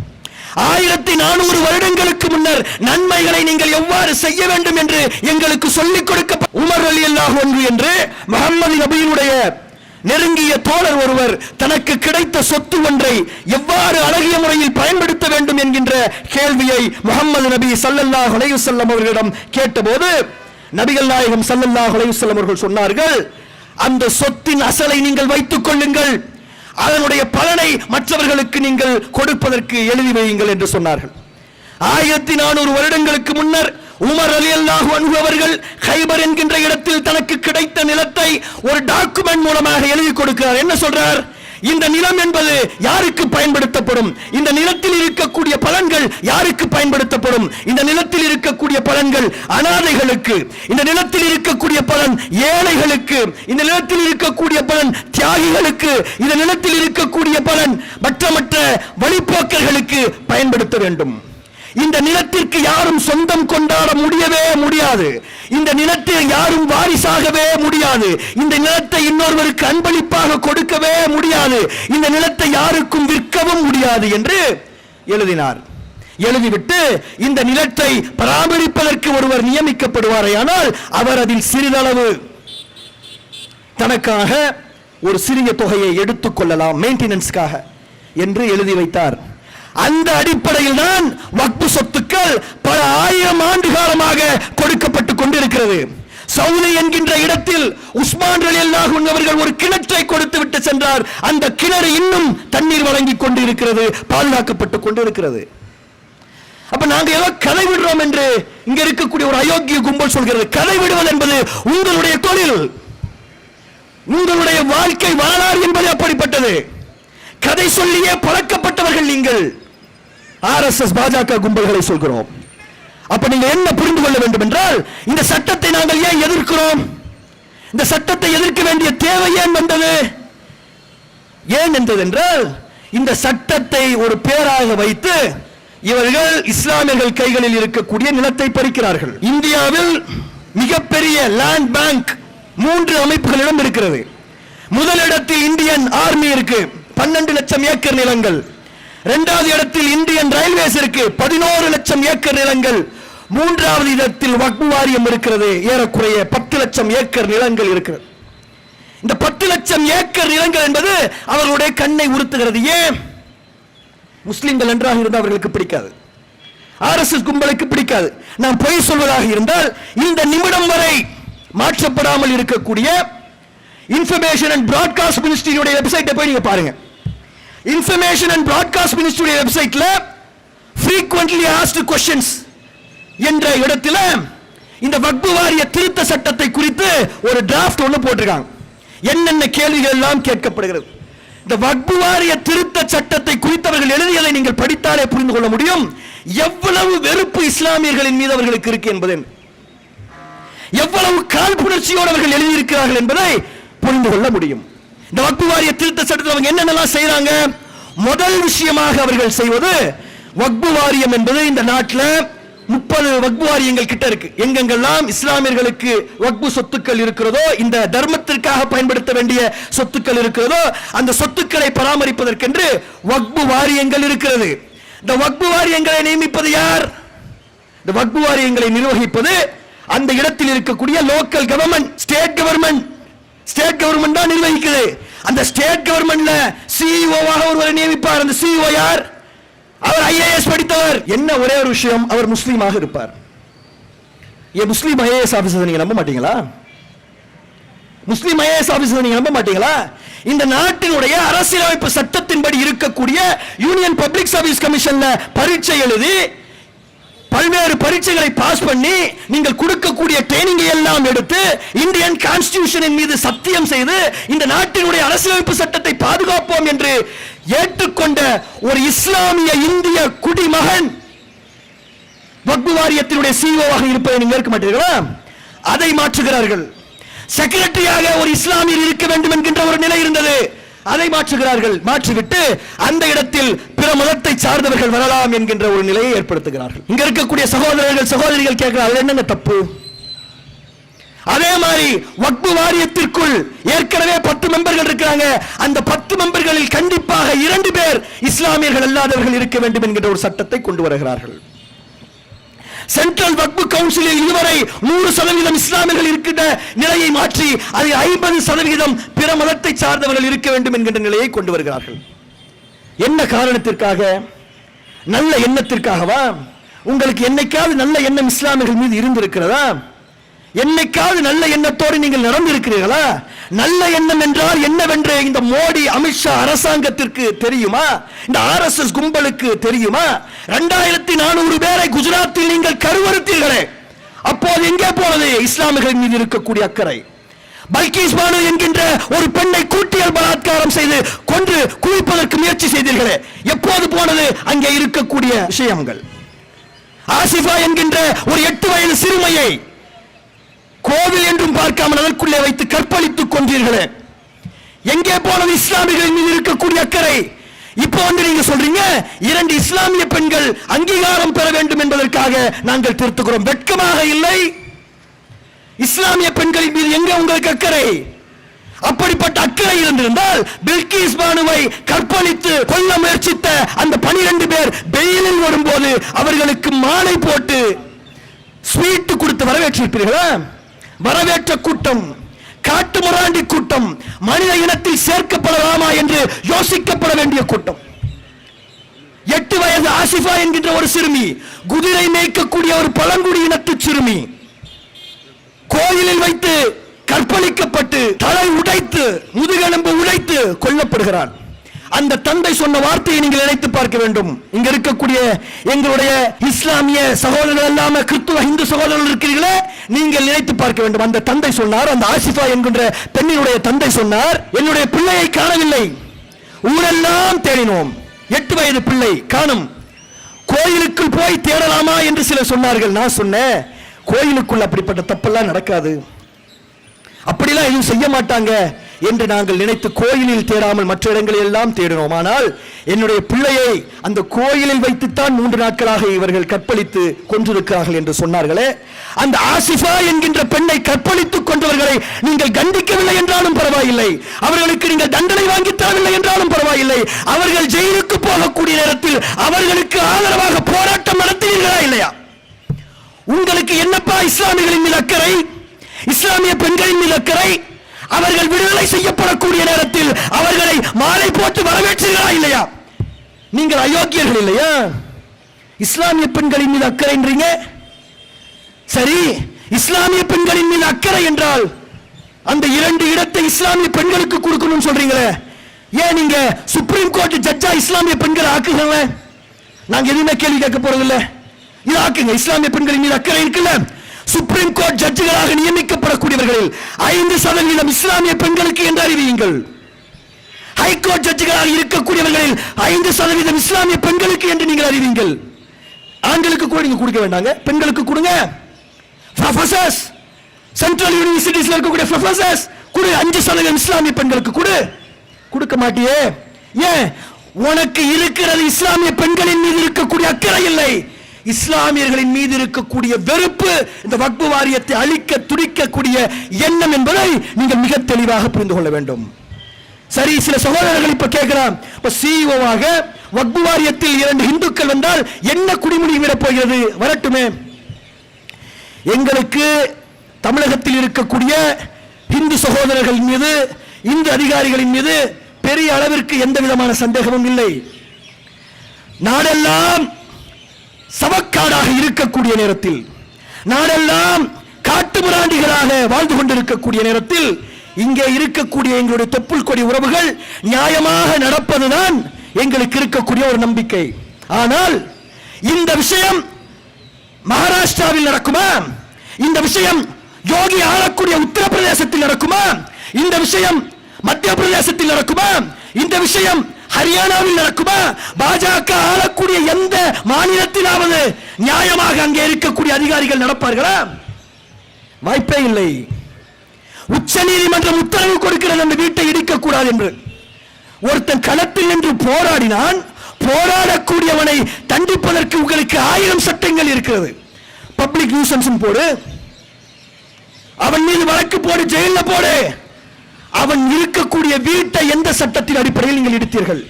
1400 வருடங்களுக்கு முன்னர் நன்மைகளை நீங்கள் எவ்வாறு செய்ய வேண்டும் என்று எங்களுக்கு சொல்லிக் கொடுக்க உமர் ரலியல்லாஹு அன்ஹு என்று முஹம்மது நபியினுடைய நெருங்கிய தோழர் ஒருவர் தனக்கு கிடைத்த சொத்து ஒன்றை எவ்வாறு அழகிய முறையில் பயன்படுத்த வேண்டும் என்கின்ற கேள்வியை முஹம்மது நபி ஸல்லல்லாஹு அலைஹி வஸல்லம் அவர்களிடம் கேட்டபோது நபிகள் நாயகம் ஸல்லல்லாஹு அலைஹி வஸல்லம் அவர்கள் சொன்னார்கள், அந்த சொத்தின் அசலை நீங்கள் வைத்துக் கொள்ளுங்கள், அதனுடைய பலனை மற்றவர்களுக்கு நீங்கள் கொடுப்பதற்கு எழுதி வையுங்கள் என்று சொன்னார்கள். 1400 வருடங்களுக்கு முன்னர் உமர் ரலியல்லாஹு அன்ஹு அவர்கள் கைபர் என்கின்ற இடத்தில் தனக்கு கிடைத்த நிலத்தை ஒரு டாக்குமெண்ட் மூலமாக எழுதி கொடுக்கிறார். என்ன சொல்றார்? இந்த நிலம் என்பது யாருக்கு பயன்படுத்தப்படும்? இந்த நிலத்தில் இருக்கக்கூடிய பலன்கள் யாருக்கு பயன்படுத்தப்படும்? இந்த நிலத்தில் இருக்கக்கூடிய பலன்கள் அனாதைகளுக்கு, இந்த நிலத்தில் இருக்கக்கூடிய பலன் ஏழைகளுக்கு, இந்த நிலத்தில் இருக்கக்கூடிய பலன் தியாகிகளுக்கு, இந்த நிலத்தில் இருக்கக்கூடிய பலன் மற்ற வழிப்போக்கர்களுக்கு பயன்படுத்த வேண்டும். இந்த நிலத்திற்கு யாரும் சொந்தம் கொண்டாட முடியவே முடியாது. இந்த நிலத்தில் யாரும் வாரிசாகவே முடியாது. இந்த நிலத்தை இன்னொருவருக்கு அன்பளிப்பாக கொடுக்கவே முடியாது. இந்த நிலத்தை யாருக்கும் விற்கவும் முடியாது என்று எழுதினார். எழுதிவிட்டு இந்த நிலத்தை பராமரிப்பதற்கு ஒருவர் நியமிக்கப்படுவாரேயானால் அவர் அதில் சிறிதளவு தனக்காக ஒரு சிறிய தொகையை எடுத்துக் கொள்ளலாம் மெயின்டெனன்ஸ்க்காக என்று எழுதி வைத்தார். அந்த அடிப்படையில் தான் வக்ஃப் சொத்துக்கள் பல 1000 ஆண்டு காலமாக கொடுக்கப்பட்டுக் கொண்டிருக்கிறது. சவுதி என்கின்ற இடத்தில் உஸ்மான் ரலியல்லாஹு அன்ஹு அவர்கள் ஒரு கிணற்றை கொடுத்து விட்டு சென்றார். அந்த கிணறு இன்னும் தண்ணீர் வழங்கிக் கொண்டிருக்கிறது, பாதுகாக்கப்பட்டுக் கொண்டிருக்கிறது. அப்ப நாங்க ஏதோ கதை விடுறோம் என்று இங்க இருக்கக்கூடிய ஒரு அயோக்கிய கும்பல் சொல்கிறது. கதை விடுவது என்பது உங்களுடைய தொழில், உங்களுடைய வாழ்க்கை வரலாறு என்பது அப்படிப்பட்டது. கதை சொல்லியே பழக்கப்பட்டவர்கள் நீங்கள். RSS பாஜக கும்பல்களை சொல்கிறோம். அப்ப நீங்க என்ன புரிந்து கொள்ள வேண்டும் என்றால், இந்த சட்டத்தை நாங்கள் ஏன் எதிர்க்கிறோம்? இந்த சட்டத்தை எதிர்க்க வேண்டிய தேவை ஏன் வந்தது? ஏன் என்றால், இந்த சட்டத்தை ஒரு பேராக வைத்து இவர்கள் இஸ்லாமியர்கள் கைகளில் இருக்கக்கூடிய நிலத்தை பறிக்கிறார்கள். இந்தியாவில் மிகப்பெரிய லேண்ட் பேங்க் 3 அமைப்புகளிடம் இருக்கிறது. முதலிடத்தில் இந்தியன் ஆர்மி இருக்கு, 12 லட்சம் ஏக்கர் நிலங்கள். இரண்டாவது இடத்தில் இந்தியன் ரயில்வேஸ் இருக்கு, 11 லட்சம் ஏக்கர் நிலங்கள். மூன்றாவது இடத்தில் வக்ஃப் வாரியம் இருக்கிறது, ஏறக்குறைய 10 லட்சம் ஏக்கர் நிலங்கள் இருக்கிறது. இந்த 10 லட்சம் ஏக்கர் நிலங்கள் என்பது அவர்களுடைய கண்ணை உறுத்துகிறது. ஏன்? முஸ்லிம்கள் நன்றாக இருந்தால் அவர்களுக்கு பிடிக்காது, RSS கும்பலுக்கு பிடிக்காது. நான் பொய் சொல்வதாக இருந்தால் இந்த நிமிடம் வரை மாற்றப்படாமல் இருக்கக்கூடிய இன்ஃபர்மேஷன் அண்ட் பிராட்காஸ்ட் மினிஸ்ட்ரியுடைய வெப்சைட்டை போய் நீங்க பாருங்க. இன்ஃபர்மேஷன் அண்ட் பிராட்காஸ்ட் மினிஸ்ட்ரியுடைய வெப்சைட்ல frequently asked questions என்ற இடத்துல இந்த வக்ஃப் வாரிய திருத்த சட்டத்தை குறித்து ஒரு டிராஃப்ட் ஒன்று போட்டிருக்காங்க. என்னென்ன கேள்விகள் எல்லாம் கேட்கப்படுகிறது. இந்த வக்பு வாரிய திருத்த சட்டத்தை குறித்தவர்கள் எழுதியதை நீங்கள் படித்தாலே புரிந்து கொள்ள முடியும் எவ்வளவு வெறுப்பு இஸ்லாமியர்களின் மீது அவர்களுக்கு இருக்கு என்பதை, எவ்வளவு காழ்ப்புணர்ச்சியோடு அவர்கள் எழுதியிருக்கிறார்கள் என்பதை புரிந்து கொள்ள முடியும். இந்த வக்பு வாரிய திருத்த சட்டத்தில் அவங்க என்னென்னலாம் செய்யறாங்க? முதல் விஷயமாக அவர்கள் செய்வது, வக்பு வாரியம் என்பது இந்த நாட்டில் 30 வக்பு வாரியங்கள் கிட்ட இருக்கு. எங்கெங்கெல்லாம் இஸ்லாமியர்களுக்கு வக்பு சொத்துக்கள் இருக்கிறதோ, இந்த தர்மத்திற்காக பயன்படுத்த வேண்டிய சொத்துக்கள் இருக்கிறதோ, அந்த சொத்துக்களை பராமரிப்பதற்கென்று வக்பு வாரியங்கள் இருக்கிறது. இந்த வக்பு வாரியங்களை நியமிப்பது யார்? இந்த வக்பு வாரியங்களை நிர்வகிப்பது அந்த இடத்தில் இருக்கக்கூடிய லோக்கல் கவர்மெண்ட், ஸ்டேட் கவர்மெண்ட் தான் நிர்வகிக்குது. அந்த ஸ்டேட் கவர்மெண்ட்ல சிஇஓவாக ஒருவரை நியமிப்பார். அந்த சிஇஓ யார்? அவர் ஐஏஎஸ் படித்தவர். என்ன ஒரே ஒரு விஷயம், அவர் முஸ்லீமாக இருப்பார். முஸ்லீம் ஐஏஎஸ் ஆபீசர் நீங்க நம்ப மாட்டீங்களா? முஸ்லீம் ஐஏஎஸ் ஆபீசர் நீங்க நம்ப மாட்டீங்களா? இந்த நாட்டினுடைய அரசியலமைப்பு சட்டத்தின்படி இருக்கக்கூடிய யூனியன் பப்ளிக் சர்வீஸ் கமிஷன்ல பரீட்சை எழுதி பல்வேறு பரீட்சைகளை பாஸ் பண்ணி நீங்கள் கொடுக்கக்கூடிய ட்ரைனிங் எல்லாம் எடுத்து இந்தியன் கான்ஸ்டிடியூஷனின் மீது சத்தியம் செய்து இந்த நாட்டினுடைய அரசியலமைப்பு சட்டத்தை பாதுகாப்போம் என்று ஏற்றுக்கொண்ட ஒரு இஸ்லாமிய இந்திய குடிமகன் வக்பு வாரியத்தினுடைய சிஇஓவாக இருப்பதை நீங்க இருக்க மாட்டீர்களா? அதை மாற்றுகிறார்கள். செக்ரட்டரியாக ஒரு இஸ்லாமியர் இருக்க வேண்டும் என்கின்ற ஒரு நிலை இருந்தது, அதை மாற்றுகிறார்கள். மாற்றிவிட்டு அந்த இடத்தில் பிற மதத்தை சார்ந்தவர்கள் வரலாம் என்கின்ற ஒரு நிலையை ஏற்படுத்துகிறார்கள். இங்க இருக்கக்கூடிய சகோதரர்கள் சகோதரிகள் கேட்கிறார்கள், என்னங்க தப்பு? அதே மாதிரி வக்பு வாரியத்திற்குள் ஏற்கனவே 10 மெம்பர்கள் இருக்கிறாங்க. அந்த 10 மெம்பர்களில் கண்டிப்பாக 2 பேர் இஸ்லாமியர்கள் அல்லாதவர்கள் இருக்க வேண்டும் என்கின்ற ஒரு சட்டத்தை கொண்டு வருகிறார்கள். சென்ட்ரல் வக்பு கவுன்சிலில் இதுவரை 100% இஸ்லாமியர்கள் இருக்கின்ற நிலையை மாற்றி அதை 50% பிற மதத்தை சார்ந்தவர்கள் இருக்க வேண்டும் என்கின்ற நிலையை கொண்டு வருகிறார்கள். என்ன காரணத்திற்காக? நல்ல எண்ணத்திற்காகவா? உங்களுக்கு என்னைக்காவது நல்ல எண்ணம் இஸ்லாமியர்கள் மீது இருந்திருக்கிறதா? என்னைக்காவது நல்ல எண்ணத்தோடு நீங்கள் நடந்திருக்கிறீர்களா? நல்ல எண்ணம் என்றால் என்னவென்று இந்த மோடி அமித்ஷா அரசாங்கத்திற்கு தெரியுமா? இந்த ஆர்எஸ்எஸ் கும்பலுக்கு தெரியுமா? 2400 பேரை குஜராத்தில் நீங்கள் கருவறுத்தீர்களே, அப்போது எங்கே போனது இஸ்லாமியர்கள் மீது இருக்கக்கூடிய அக்கறை? பல்கீஸ் பானு என்கின்ற ஒரு பெண்ணை கூட்டியல் பலாத்காரம் செய்து கொன்று குவிப்பதற்கு முயற்சி செய்தீர்களே, எப்போது போனது அங்கே இருக்கக்கூடிய விஷயங்கள்? ஆசிஃபா என்கின்ற ஒரு 8 வயது சிறுமியை கோவில் என்றும் பார்க்காமல் அதற்குள்ளே வைத்து கற்பழித்துக் கொண்டீர்களே, எங்கே போனது இஸ்லாமியர்கள் மீது இருக்கக்கூடிய அக்கறை? இப்போ நீங்க சொல்றீங்க 2 இஸ்லாமிய பெண்கள் அங்கீகாரம் பெற வேண்டும் என்பதற்காக நாங்கள் திருத்துகிறோம். வெட்கமாக இல்லை? இஸ்லாமிய பெண்களின் மீது எங்க உங்களுக்கு அக்கறை? அப்படிப்பட்ட அக்கறை இருந்திருந்தால் பில்கிஸ் பானுவை கற்பழித்து கொல்ல முயற்சித்த அந்த 12 பேர் பெயிலில் வரும்போது அவர்களுக்கு மாலை போட்டு ஸ்வீட் கொடுத்து வரவேற்றிருப்பீர்களா? வரவேற்ற கூட்டம் காட்டு முராண்டி கூட்டம், மனித இனத்தில் சேர்க்கப்படலாமா என்று யோசிக்கப்பட வேண்டிய கூட்டம். 8 வயது ஆசிஃபா என்கின்ற ஒரு சிறுமி, குதிரை மேய்க்கக்கூடிய ஒரு பழங்குடி இனத்து சிறுமி, கோயிலில் வைத்து கற்பழிக்கப்பட்டு தலை உடைத்து முதுகெலும்பு உடைத்து கொல்லப்படுகிறான். அந்த தந்தை சொன்ன வார்த்தையை நீங்கள் நினைத்து பார்க்க வேண்டும். இங்க இருக்கக்கூடிய எங்களுடைய இஸ்லாமிய சகோதரர்கள் இல்லாம கிறிஸ்துவ இந்து சகோதரர்கள் இருக்கிறீர்களே, நீங்கள் நினைத்து பார்க்க வேண்டும். அந்த தந்தை சொன்னார், அந்த ஆசிஃபா என்கின்ற பெண்ணினுடைய தந்தை சொன்னார், என்னுடைய பிள்ளையை காணவில்லை, ஊரெல்லாம் தேடினோம், 8 வயது பிள்ளை காணும், கோயிலுக்குள் போய் தேடலாமா என்று சிலர் சொன்னார்கள். நான் சொன்னேன், கோயிலுக்குள் அப்படிப்பட்ட தப்பெல்லாம் நடக்காது, அப்படிலாம் எதுவும் செய்ய மாட்டாங்க என்று நாங்கள் நினைத்து கோயிலில் தேடாமல் மற்ற இடங்களில் எல்லாம் தேடினோம். ஆனால் என்னுடைய பிள்ளையை அந்த கோயிலில் வைத்துத்தான் 3 நாட்களாக இவர்கள் கற்பழித்து கொன்றிருக்கிறார்கள் என்று சொன்னார்களே, அந்த ஆசிஃபா என்கின்ற பெண்ணை கற்பழித்துக் கொண்டவர்களை நீங்கள் கண்டிக்கவில்லை என்றாலும் பரவாயில்லை, அவர்களுக்கு நீங்கள் தண்டனை வாங்கி தரவில்லை என்றாலும் பரவாயில்லை, அவர்கள் ஜெயிலுக்கு போகக்கூடிய நேரத்தில் அவர்களுக்கு ஆதரவாக போராட்டம் நடத்தினீர்களா இல்லையா? உங்களுக்கு என்னப்பா இஸ்லாமியர்களின் மீது அக்கறை, இஸ்லாமிய பெண்களின் மீது அக்கறை? அவர்கள் விடுதலை செய்யப்படக்கூடிய நேரத்தில் அவர்களை மாலை போட்டு வரவேற்றீர்களா இல்லையா? நீங்கள் அயோக்கியர்கள் இல்லையா? இஸ்லாமிய பெண்களின் மீது அக்கறைன்றீங்க. சரி, இஸ்லாமிய பெண்களின் மீது அக்கறை என்றால் அந்த 2 இடத்தை இஸ்லாமிய பெண்களுக்கு கொடுக்கணும்னு சொல்றீங்களே, ஏன் நீங்க சுப்ரீம் கோர்ட் ஜட்ஜா இஸ்லாமிய பெண்களை ஆக்குங்க? நாங்க எதுவுமே கேள்வி கேட்க போறது இல்ல, இது ஆக்குங்க. இஸ்லாமிய பெண்களின் மீது அக்கறை இருக்குல்ல, சுப்ரீம் கோர்ட் ஜட்ஜுகளாக நியமிக்கப்படக்கூடியவர்களில் 5% இஸ்லாமிய பெண்களுக்கு என்று அறிவியுங்கள். ஹைகோர்ட் ஜட்ஜுகளாக இருக்கக்கூடியவர்களில் 5% இஸ்லாமிய பெண்களுக்கு என்று நீங்கள் அறிவியுங்கள். ஆண்களுக்கு கூட நீங்க கொடுக்க வேண்டாங்க, பெண்களுக்கு கொடுங்க. ப்ரொஃபசர்ஸ், சென்ட்ரல் யூனிவர்சிட்டிஸ்ல இருக்கக்கூடிய ப்ரொஃபசர்ஸ் கொடு, 5% இஸ்லாமிய பெண்களுக்கு கொடு. கொடுக்க மாட்டியே, ஏன்? உனக்கு இருக்கிறது இஸ்லாமிய பெண்களின் மீது இருக்கக்கூடிய அக்கறை இல்லை, இஸ்லாமியர்களின் மீது இருக்கக்கூடிய வெறுப்பு, இந்த வக்ஃபு வாரியத்தை அழிக்க துடிக்கக்கூடிய எண்ணம் என்பதை நீங்கள் மிக தெளிவாக புரிந்து கொள்ள வேண்டும். சரி, சில சகோதரர்கள் இப்ப கேட்கிறான், இப்ப சிஇஓவாக வக்ஃபு வாரியத்தில் 2 இந்துக்கள் வந்தால் என்ன குடிமுடி விட போகிறது? வரட்டுமே. எங்களுக்கு தமிழகத்தில் இருக்கக்கூடிய இந்து சகோதரர்கள் மீது, இந்து அதிகாரிகளின் மீது பெரிய அளவிற்கு எந்த விதமான சந்தேகமும் இல்லை. நாடெல்லாம் சவக்காடாக இருக்கக்கூடிய நேரத்தில், நாடெல்லாம் காட்டுமிராண்டிகளாக வாழ்ந்து கொண்டிருக்கக்கூடிய நேரத்தில், இங்கே இருக்கக்கூடிய எங்களுடைய தொப்புள் கொடி உறவுகள் நியாயமாக நடப்பதுதான் எங்களுக்கு இருக்கக்கூடிய ஒரு நம்பிக்கை. ஆனால் இந்த விஷயம் மகாராஷ்டிராவில் நடக்குமா? இந்த விஷயம் யோகி ஆளக்கூடிய உத்தரப்பிரதேசத்தில் நடக்குமா? இந்த விஷயம் மத்திய பிரதேசத்தில் நடக்குமா? இந்த விஷயம் ஹரியானாவில் நடக்குமா? பாஜக ஆளக்கூடிய எந்த மாநிலத்திலாவது நியாயமாக அங்கே இருக்கக்கூடிய அதிகாரிகள் நடப்பார்களா? வாய்ப்பே இல்லை. உச்ச நீதிமன்றம் உத்தரவு கொடுக்கிறது அந்த வீட்டை இடிக்க கூடாது என்று. ஒருத்தன் களத்தில் நின்று போராடினான், போராடக்கூடியவனை தண்டிப்பதற்கு உங்களுக்கு 1000 சட்டங்கள் இருக்கிறது. பப்ளிக் நியூசன்ஸ் போடு, அவன் மீது வழக்கு போடு, ஜெயில போடு. அவன் இருக்கக்கூடிய வீட்டை எந்த சட்டத்தின் அடிப்படையில் நீங்கள் இடித்தீர்கள்?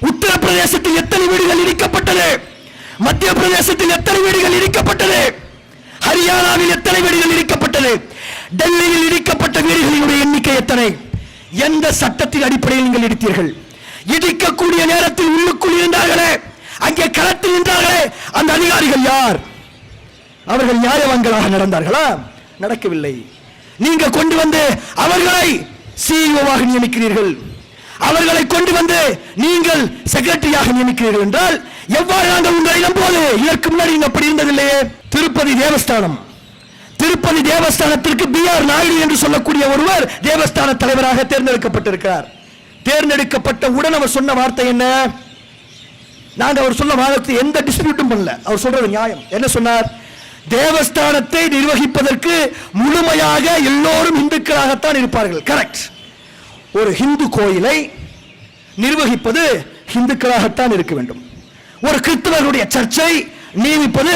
உத்தரப்பிரதேசத்தில் எத்தனை வீடுகள் இடிக்கப்பட்டது? மத்திய பிரதேசத்தில் எத்தனை வீடுகள் இடிக்கப்பட்டது? ஹரியானாவில் எத்தனை வீடுகள் இடிக்கப்பட்டது? டெல்லியில் இடிக்கப்பட்ட வீடுகளினுடைய எண்ணிக்கை எத்தனை? எந்த சட்டத்தின் அடிப்படையில் நீங்கள் இடித்தீர்கள்? இடிக்கக்கூடிய நேரத்தில் உள்ளுக்குள் இருந்தார்களே, அங்கே களத்தில் நின்றார்களே, அந்த அதிகாரிகள் யார்? அவர்கள் நியாயவான்களாக நடந்தார்களா? நடக்கவில்லை. நீங்க கொண்டு வந்து அவர்களை சிஇஓவாக நியமிக்கிறீர்கள், அவர்களை கொண்டு வந்து நீங்கள் செக்ரட்டரியாக நியமிக்கிறீர்கள் என்றால் எவ்வாறு நாங்கள் உங்களை நம்புவது? இதற்கு முன்னாடி அப்படி இருந்ததில்லையே. திருப்பதி தேவஸ்தானம், திருப்பதி தேவஸ்தானத்திற்கு பிஆர் நாயுடு என்று சொல்லக்கூடிய ஒருவர் தேவஸ்தான தலைவராக தேர்ந்தெடுக்கப்பட்டிருக்கிறார். தேர்ந்தெடுக்கப்பட்டவுடன் அவர் சொன்ன வார்த்தை என்ன? நாங்க அவர் சொன்ன வார்த்தை எந்த டிஸ்பியூட்டும் பண்ணல. அவர் சொல்றது நியாயம். என்ன சொன்னார்? தேவஸ்தானத்தை நிர்வகிப்பதற்கு முழுமையாக எல்லோரும் இந்துக்களாகத்தான் இருப்பார்கள். கரெக்ட். ஒரு இந்து கோயிலை நிர்வகிப்பது இந்துக்களாகத்தான் இருக்க வேண்டும். ஒரு கிறிஸ்தவர்களுடைய சர்ச்சை நியமிப்பது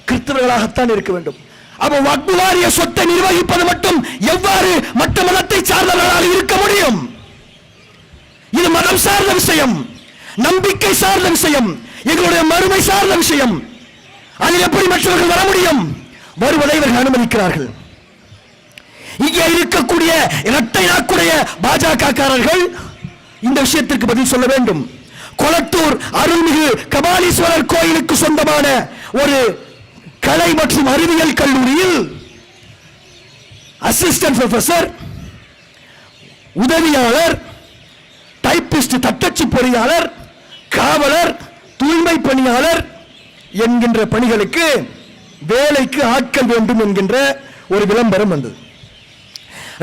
கிறிஸ்தவர்களாகத்தான் இருக்க வேண்டும். அப்ப வக்ஃபு வாரிய சொத்தை நிர்வகிப்பது மட்டும் எவ்வாறு மற்ற மதத்தை சார்ந்தவர்களால் இருக்க முடியும்? இது மதம் சார்ந்த விஷயம், நம்பிக்கை சார்ந்த விஷயம், எங்களுடைய மறுமை சார்ந்த விஷயம். அதில் எப்படி மற்றவர்கள் வர முடியும்? வருவதை இவர்கள் அனுமதிக்கிறார்கள். இங்கே இருக்கக்கூடிய இரட்டை நாக்குடைய பாஜக காரர்கள் இந்த விஷயத்திற்கு பதில் சொல்ல வேண்டும். கொளத்தூர் அருள்மிகு கபாலீஸ்வரர் கோயிலுக்கு சொந்தமான ஒரு கலை மற்றும் அறிவியல் கல்லூரியில் அசிஸ்டன்ட் ப்ரொஃபசர், உதவியாளர், டைப்பிஸ்ட் தட்டச்சு பொறியாளர், காவலர், தூய்மை பணியாளர் என்கின்ற பணிகளுக்கு வேலைக்கு ஆட்கள் வேண்டும் என்கின்ற ஒரு விளம்பரம் வந்தது.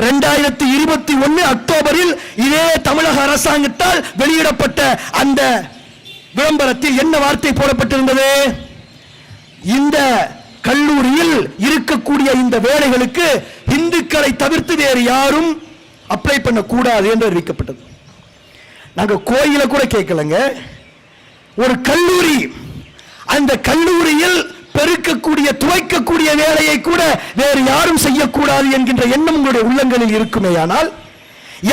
2021 அக்டோபரில் இதே தமிழக அரசாங்கத்தால் வெளியிடப்பட்ட அந்த விளம்பரத்தில் என்ன வார்த்தை போடப்பட்டிருந்தது? இந்த கல்லூரியில் இருக்கக்கூடிய இந்த வேலைகளுக்கு இந்துக்களை தவிர்த்து வேறு யாரும் அப்ளை பண்ணக்கூடாது என்று அறிவிக்கப்பட்டது. நாங்க கோயிலை கூட கேட்கலங்க, ஒரு கல்லூரி, அந்த கல்லூரியில் பெருக்கக்கூடிய துவைக்கக்கூடிய வேலையை கூட வேறு யாரும் செய்யக்கூடாது என்கின்ற எண்ணம் உங்களுடைய உள்ளங்களில் இருக்குமேயானால்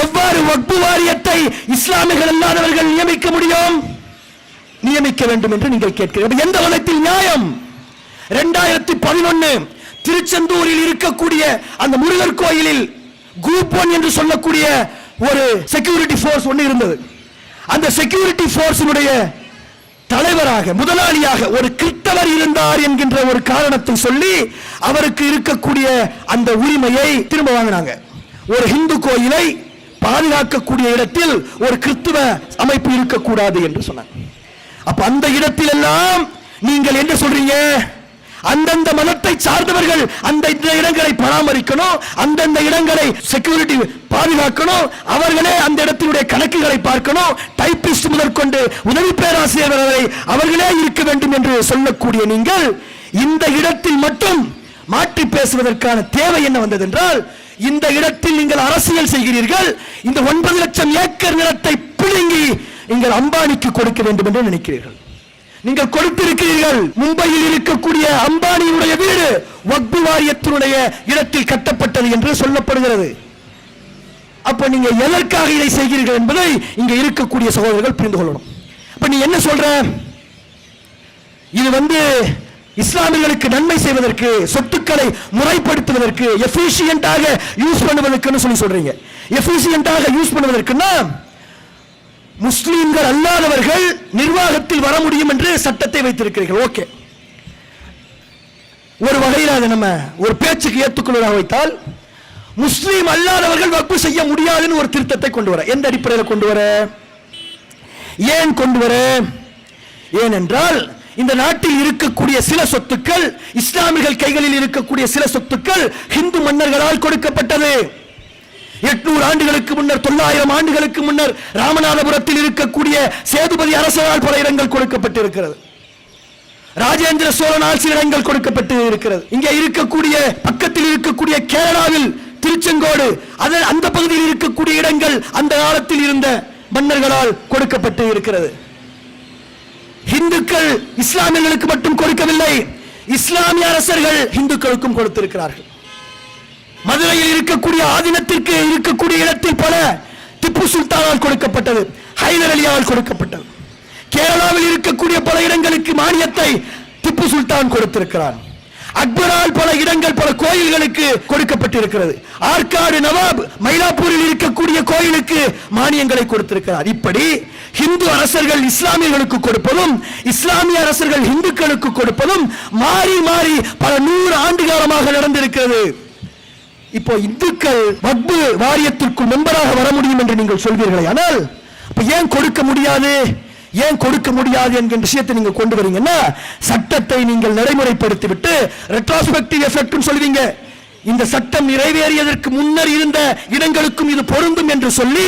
எவ்வாறு வக்ஃபு வாரியத்தை இஸ்லாமியர்கள் அல்லாதவர்கள் நியமிக்க முடியும்? நியமிக்க வேண்டும் என்று நீங்கள் கேட்கிறீர்கள். எந்த விதத்தில் நியாயம்? 2011 திருச்செந்தூரில் இருக்கக்கூடிய அந்த முருகர் கோயிலில் குரூப் 1 என்று சொல்லக்கூடிய ஒரு செக்யூரிட்டி போர்ஸ் ஒன்று இருந்தது. அந்த செக்யூரிட்டி போர்ஸினுடைய தலைவராக, முதலாளியாக ஒரு கிறிஸ்தவர் இருந்தார் என்கின்ற ஒரு காரணத்தை சொல்லி அவருக்கு இருக்கக்கூடிய அந்த உரிமையை திரும்ப வாங்கினாங்க. ஒரு இந்து கோயிலை பாதுகாக்கக்கூடிய இடத்தில் ஒரு கிறிஸ்தவ அமைப்பு இருக்கக்கூடாது என்று சொன்னாங்க. அப்ப அந்த இடத்தில் எல்லாம் நீங்கள் என்ன சொல்றீங்க? அந்தந்த மதத்தை சார்ந்தவர்கள் அந்த இடங்களை பராமரிக்கணும், அந்தந்த இடங்களை செக்யூரிட்டி பாதுகாக்கணும், அவர்களே அந்த இடத்தினுடைய கணக்குகளை பார்க்கணும், டைபிஸ்ட் முதற்கொண்டு உதவி பேராசிரியர் வரை அவர்களே இருக்க வேண்டும் என்று சொல்லக்கூடிய நீங்கள் இந்த இடத்தில் மட்டும் மாற்றி பேசுவதற்கான தேவை என்ன வந்தது என்றால், இந்த இடத்தில் நீங்கள் அரசியல் செய்கிறீர்கள், இந்த 9 லட்சம் ஏக்கர் நிலத்தை பிடுங்கி நீங்கள் அம்பானிக்கு கொடுக்க வேண்டும் என்று நினைக்கிறீர்கள். நீங்கள் கொடுத்திருக்கிறீர்கள். மும்பையில் இருக்கக்கூடிய அம்பானியுடைய வீடு வக்பு வாரியத்தினுடைய இடத்தில் கட்டப்பட்டது என்று சொல்லப்படுகிறது. அப்ப நீங்க எதற்காக இதை செய்கிறீர்கள் என்பதை இங்க இருக்கக்கூடிய சகோதரர்கள் புரிந்து கொள்ளணும். அப்ப நீ என்ன சொல்ற? இது இஸ்லாமியர்களுக்கு நன்மை செய்வதற்கு, சொத்துக்களை முறைப்படுத்துவதற்கு, எஃபிஷியன்ட்டாக யூஸ் பண்ணுவதற்கு சொல்றீங்க. எஃபிஷியன்ட்டாக யூஸ் பண்ணுவதற்குன்னா முஸ்லிம்கள் அல்லாதவர்கள் நிர்வாகத்தில் வர முடியும் என்று சட்டத்தை வைத்திருக்கிறீர்கள். ஓகே, ஒரு வகையில் அதை நம்ம ஒரு பேச்சுக்கு ஏற்றுக்கொள்வதாக வைத்தால், முஸ்லீம் அல்லாதவர்கள் வக்ஃப் செய்ய முடியாதுன்னு ஒரு திருத்தத்தை கொண்டு வர. எந்த அடிப்படையில் கொண்டு வர? ஏன் கொண்டு வர? ஏனென்றால் இந்த நாட்டில் இருக்கக்கூடிய சில சொத்துக்கள், இஸ்லாமியர்கள் கைகளில் இருக்கக்கூடிய சில சொத்துக்கள் ஹிந்து மன்னர்களால் கொடுக்கப்பட்டது. 800 ஆண்டுகளுக்கு முன்னர், 900 ஆண்டுகளுக்கு முன்னர் ராமநாதபுரத்தில் இருக்கக்கூடிய சேதுபதி அரசரால் பல இடங்கள் கொடுக்கப்பட்டிருக்கிறது. ராஜேந்திர சோழனால் சில இடங்கள் கொடுக்கப்பட்டு இருக்கிறது. இங்கே இருக்கக்கூடிய பக்கத்தில் இருக்கக்கூடிய கேரளாவில் திருச்செங்கோடு, அந்த பகுதியில் இருக்கக்கூடிய இடங்கள் அந்த காலத்தில் இருந்த மன்னர்களால் கொடுக்கப்பட்டு இருக்கிறது. இந்துக்கள் இஸ்லாமியர்களுக்கு மட்டும் கொடுக்கவில்லை, இஸ்லாமிய அரசர்கள் இந்துக்களுக்கும் கொடுத்திருக்கிறார்கள். மதுரையில் இருக்கக்கூடிய ஆதீனத்திற்கு இருக்கக்கூடிய இடத்தில் பல திப்பு சுல்தானால் கொடுக்கப்பட்டது, ஹைதர் அலியால் கொடுக்கப்பட்டது. கேரளாவில் இருக்கக்கூடிய பல இடங்களுக்கு மானியத்தை திப்பு சுல்தான் கொடுத்திருக்கிறார். அக்பரால் பல இடங்கள், பல கோயில்களுக்கு கொடுக்கப்பட்டிருக்கிறது. ஆற்காடு நவாப் மயிலாப்பூரில் இருக்கக்கூடிய கோயிலுக்கு மானியங்களை கொடுத்திருக்கிறார். இப்படி இந்து அரசர்கள் இஸ்லாமியர்களுக்கு கொடுப்பதும், இஸ்லாமிய அரசர்கள் இந்துக்களுக்கு கொடுப்பதும் மாறி மாறி பல 100 ஆண்டு காலமாக நடந்திருக்கிறது. இப்போ இந்துக்கள் வக்ஃப் வாரியத்திற்குள் மெம்பராக வர முடியும் என்று நீங்கள் சொல்வீர்களே, ஆனால் ஏன் கொடுக்க முடியாது, ஏன் கொடுக்க முடியாது என்கிற விஷயத்தை நீங்க கொண்டு வரீங்கன்னா, சட்டத்தை நீங்கள் நடைமுறைப்படுத்திவிட்டு ரெட்ரோஸ்பெக்டிவ் எஃபெக்ட் சொல்வீங்க. இந்த சட்டம் நிறைவேறியதற்கு முன்னர் இருந்த இடங்களுக்கும் இது பொருந்தும் என்று சொல்லி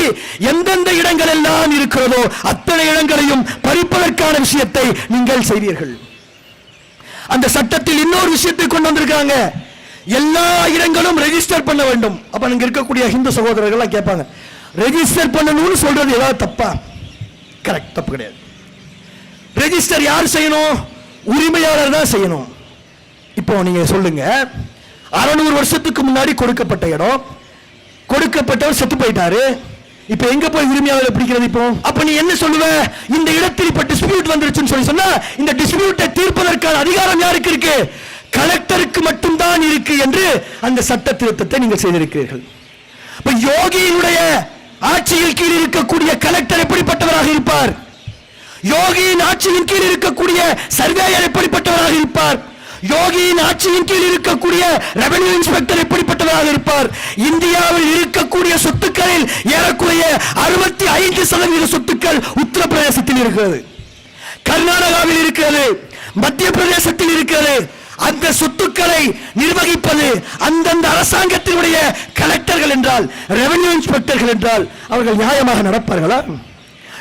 எந்தெந்த இடங்கள் எல்லாம் இருக்கிறதோ அத்தனை இடங்களையும் பறிப்பதற்கான விஷயத்தை நீங்கள் செய்வீர்கள். அந்த சட்டத்தில் இன்னொரு விஷயத்தை கொண்டு வந்திருக்காங்க, எல்லா இடங்களும் ரெஜிஸ்டர் பண்ண வேண்டும். அப்ப அங்க இருக்கக்கூடிய ஹிந்து சகோதரர்கள் கேட்பாங்க, ரெஜிஸ்டர் பண்ணணும்னு சொல்றது ஏதாவது தப்பா? கரெக்ட், தப்பு கிடையாது. ரெஜிஸ்டர் யார் செய்யணும்? உரிமையாளர் தான் செய்யணும். இப்போ நீங்க சொல்லுங்க, 600 வருஷத்துக்கு முன்னாடி கொடுக்கப்பட்ட இடம், கொடுக்கப்பட்டவர் செத்து போயிட்டாரு, இப்ப எங்க போய் உரிமையாளர் பிடிக்கிறது? இப்போ அப்ப நீ என்ன சொல்லுவ? இந்த இடத்தில் இப்ப டிஸ்பியூட் வந்துருச்சுன்னு சொல்லி சொன்னா, இந்த டிஸ்பியூட்டை தீர்ப்பதற்கான அதிகாரம் யாருக்கு இருக்கு? கலெக்டருக்கு மட்டும்தான் இருக்கு என்று அந்த சட்ட திருத்தத்தை நீங்கள் செய்திருக்கிறீர்கள். யோகியினுடைய ஆட்சியில் கீழ் இருக்கக்கூடிய கலெக்டர் எப்படிப்பட்டவராக இருப்பார்? யோகியின் ஆட்சியின் கீழ் இருக்கக்கூடிய சர்வேயர் எப்படிப்பட்டவராக இருப்பார்? யோகியின் ஆட்சியின் கீழ் இருக்கக்கூடிய ரெவென்யூ இன்ஸ்பெக்டர் எப்படிப்பட்டவராக இருப்பார்? இந்தியாவில் இருக்கக்கூடிய சொத்துக்களில் ஏறக்குறைய 65% சொத்துக்கள் உத்தரப்பிரதேசத்தில் இருக்கிறது, கர்நாடகாவில் இருக்கிறது, மத்திய பிரதேசத்தில் இருக்கிறது. அந்த சொத்துக்களை நிர்வகிப்பது அந்தந்த அரசாங்கத்தினுடைய கலெக்டர்கள் என்றால், ரெவென்யூ இன்ஸ்பெக்டர்கள் என்றால் அவர்கள் நியாயமாக நடப்பார்களா?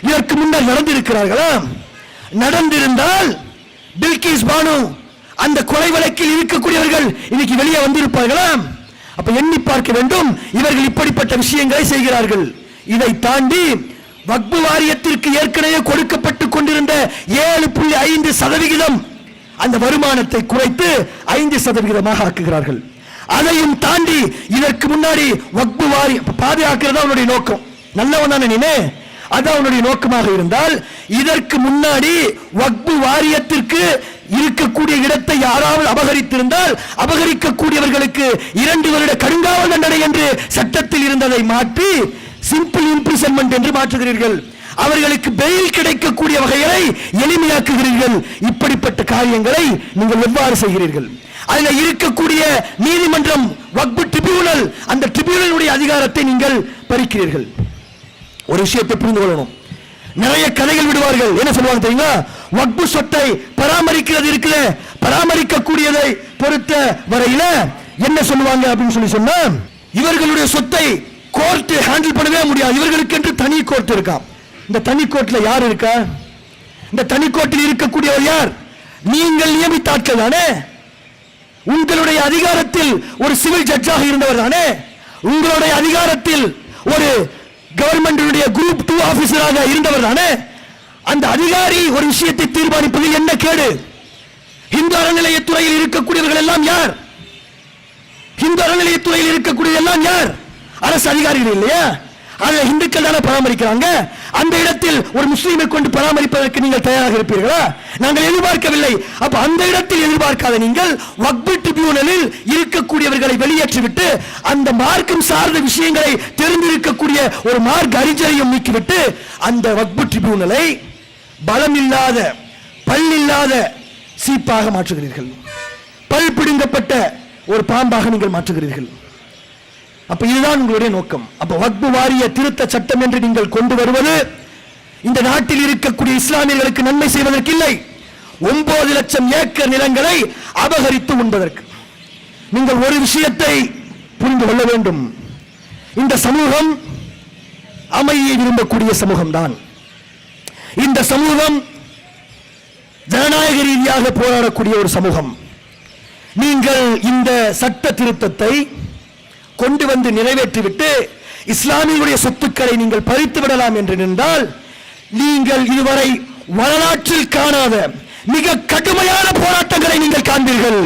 இதற்கு முன்னர் நடந்திருக்கிறார்களா? நடந்திருந்தால் பில்கிஸ் பானு அந்த கொலை வழக்கில் இருக்கக்கூடியவர்கள் இன்னைக்கு வெளியே வந்திருப்பார்களா? அப்ப எண்ணி பார்க்க வேண்டும், இவர்கள் இப்படிப்பட்ட விஷயங்களை செய்கிறார்கள். இதை தாண்டி வக்ஃப் வாரியத்திற்கு ஏற்கனவே கொடுக்கப்பட்டு கொண்டிருந்த 7.5% அந்த வருமானத்தை குறைத்து 5% ஆக்குகிறார்கள். அதையும் தாண்டி இதற்கு முன்னாடி வக்ஃப் வாரியம் பாதுகாக்கிறது அவனுடைய நோக்கம், நல்லவன் தானே நீனே, அது அவனுடைய நோக்கமாக இருந்தால், இதற்கு முன்னாடி வக்ஃப் வாரியத்திற்கு இருக்கக்கூடிய இடத்தை யாராவது அபகரித்திருந்தால் அபகரிக்கக்கூடியவர்களுக்கு 2 வருட கடுங்காவல் தண்டனை என்று சட்டத்தில் இருந்ததை மாற்றி சிம்பிள் இம்ப்ரிசன்மென்ட் என்று மாற்றுகிறீர்கள். அவர்களுக்கு பெயில் கிடைக்கக்கூடிய வகைகளை எளிமையாக்குகிறீர்கள். இப்படிப்பட்ட காரியங்களை நீங்கள் எவ்வாறு செய்கிறீர்கள்? அதில் இருக்கக்கூடிய நீதிமன்றம், வக்ஃப் ட்ரிபியூனல், அந்த ட்ரிபியூனலுடைய அதிகாரத்தை நீங்கள் பறிக்கிறீர்கள். ஒரு விஷயத்தை புரிந்து கொள்ளணும், நிறைய கதைகள் விடுவார்கள். என்ன சொல்லுவாங்க தெரியுமா? வக்பு சொத்தை பராமரிக்கிறது இருக்குது, பராமரிக்கக்கூடியதை பொறுத்த வரையில என்ன சொல்லுவாங்க அப்படின்னு சொன்னா, இவர்களுடைய சொத்தை கோர்ட் ஹேண்டில் பண்ணவே முடியாது, இவர்களுக்கு என்று தனி கோர்ட் இருக்கா. இந்த தனி கோர்ட்ல யார் இருக்கா? இந்த தனி கோர்ட்டில் இருக்கக்கூடியவர் யார்? நீங்கள் நியமித்த ஆட்கள் தானே. உங்களுடைய அதிகாரத்தில் ஒரு சிவில் ஜட்ஜாக இருந்தவர் தானே. உங்களுடைய அதிகாரத்தில் ஒரு கவர்மெண்ட் குரூப் 2 ஆபீசராக இருந்தவர் தானே. அந்த அதிகாரி ஒரு விஷயத்தை தீர்மானிப்பதில் என்ன கேடு? இந்து அறநிலையத்துறையில் இருக்கக்கூடியவர்கள் எல்லாம் யார்? இந்து அறநிலையத்துறையில் இருக்கக்கூடிய எல்லாம் யார்? அரசு அதிகாரிகள் இல்லையா? அதை இந்துக்கள் தானே பராமரிக்கிறாங்க. அந்த இடத்தில் ஒரு முஸ்லீமை கொண்டு பராமரிப்பதற்கு நீங்கள் தயாராக இருப்பீர்களா? நாங்கள் எதிர்பார்க்கவில்லை. அப்ப அந்த இடத்தில் எதிர்பார்க்காத நீங்கள் வக்பு ட்ரிபியூனலில் இருக்கக்கூடியவர்களை வெளியேற்றிவிட்டு அந்த மார்க்கம் சார்ந்த விஷயங்களை தெரிந்திருக்கக்கூடிய ஒரு மார்க்க அறிஞரையும் நீக்கிவிட்டு அந்த வக்பு ட்ரிபியூனலை பலம் இல்லாத பல் இல்லாத சீப்பாக மாற்றுகிறீர்கள். பல் பிடுங்கப்பட்ட ஒரு பாம்பாக நீங்கள் மாற்றுகிறீர்கள். அப்ப இதுதான் உங்களுடைய நோக்கம். அப்ப வக்பு வாரிய திருத்த சட்டம் என்று நீங்கள் கொண்டு வருவது இந்த நாட்டில் இருக்கக்கூடிய இஸ்லாமியர்களுக்கு நன்மை செய்வதற்கு இல்லை, 9 லட்சம் ஏக்கர் நிலங்களை அபகரித்து உண்பதற்கு. நீங்கள் ஒரு விஷயத்தை புரிந்து கொள்ள வேண்டும். இந்த சமூகம் அமைதியை விரும்பக்கூடிய சமூகம்தான். இந்த சமூகம் ஜனநாயக ரீதியாக போராடக்கூடிய ஒரு சமூகம். நீங்கள் இந்த சட்ட திருத்தத்தை கொண்டு வந்து நிறைவேற்றிவிட்டு இஸ்லாமியுடைய சொத்துக்களை நீங்கள் பறித்து விடலாம் என்று நின்றால் நீங்கள் இதுவரை வரலாற்றில் காணாத மிக கடுமையான போராட்டங்களை நீங்கள் காண்பீர்கள்.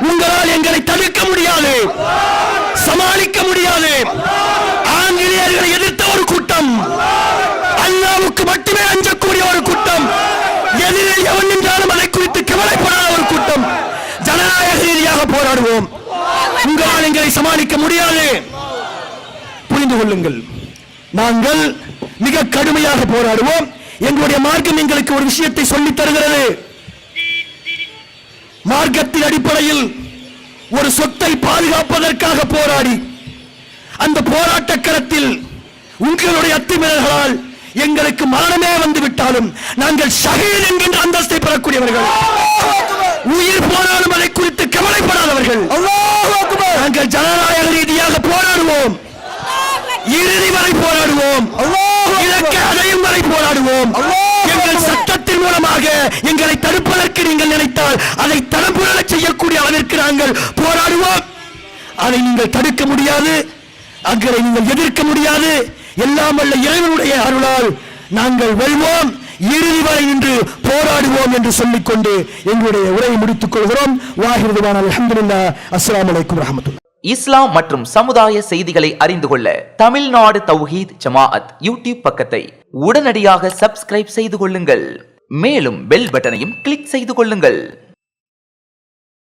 உங்களால் எங்களை தடுக்க முடியாது, சமாளிக்க முடியாது. ஆங்கிலேயர்களை எதிர்த்த ஒரு கூட்டம், அல்லாஹ்வுக்கு மட்டுமே அஞ்சக்கூடிய ஒரு கூட்டம், எதிரில் எவன் நின்றாலும் அதை குறித்து கவலைப்படாத ஒரு கூட்டம். ஜனநாயக ரீதியாக போராடுவோம். உங்களால் எங்களை சமாளிக்க முடியாது. புரிந்து கொள்ளுங்கள், நாங்கள் மிக கடுமையாக போராடுவோம். எங்களுடைய மார்க்கம் எங்களுக்கு ஒரு விஷயத்தை சொல்லித் தருகிறது. மார்க்கத்தின் அடிப்படையில் ஒரு சொத்தை பாதுகாப்பதற்காக போராடி அந்த போராட்ட களத்தில் உங்களுடைய அத்துமீறல்களால் எங்களுக்கு மரணமே வந்து விட்டாலும் நாங்கள் ஷஹீத் என்கின்ற அந்தஸ்தை பெறக்கூடியவர்கள், உயிர் போனாலும் அதை குறித்து கவலைப்படாதவர்கள். நாங்கள் ஜனநாயக ரீதியாக போராடுவோம், இறுதி வரை போராடுவோம், இலக்கு அடையும் வரை போராடுவோம். எங்கள் சட்டத்தின் மூலமாக எங்களை தடுப்பதற்கு நீங்கள் நினைத்தால் அதை தடம்புற செய்யக்கூடிய அளவிற்கு நாங்கள் போராடுவோம். அதை நீங்கள் தடுக்க முடியாது, அங்கே நீங்கள் எதிர்க்க முடியாது. எல்லாம் வல்ல இறைவனுடைய அருளால் நாங்கள் வெல்வோம், இறுதி வரை நின்று போராடுவோம் என்று சொல்லிக்கொண்டு எங்களுடைய உரையை முடித்துக் கொள்கிறோம். வாஹிர் துவானா அல்ஹம்துலில்லாஹ். அஸ்ஸலாமு அலைக்கும் வரஹ்மத்துல்லாஹ். இஸ்லாம் மற்றும் சமுதாய செய்திகளை அறிந்து கொள்ள தமிழ்நாடு தௌஹீத் ஜமாஅத் யூடியூப் பக்கத்தை உடனடியாக சப்ஸ்கிரைப் செய்து கொள்ளுங்கள். மேலும் பெல் பட்டனையும் கிளிக் செய்து கொள்ளுங்கள்.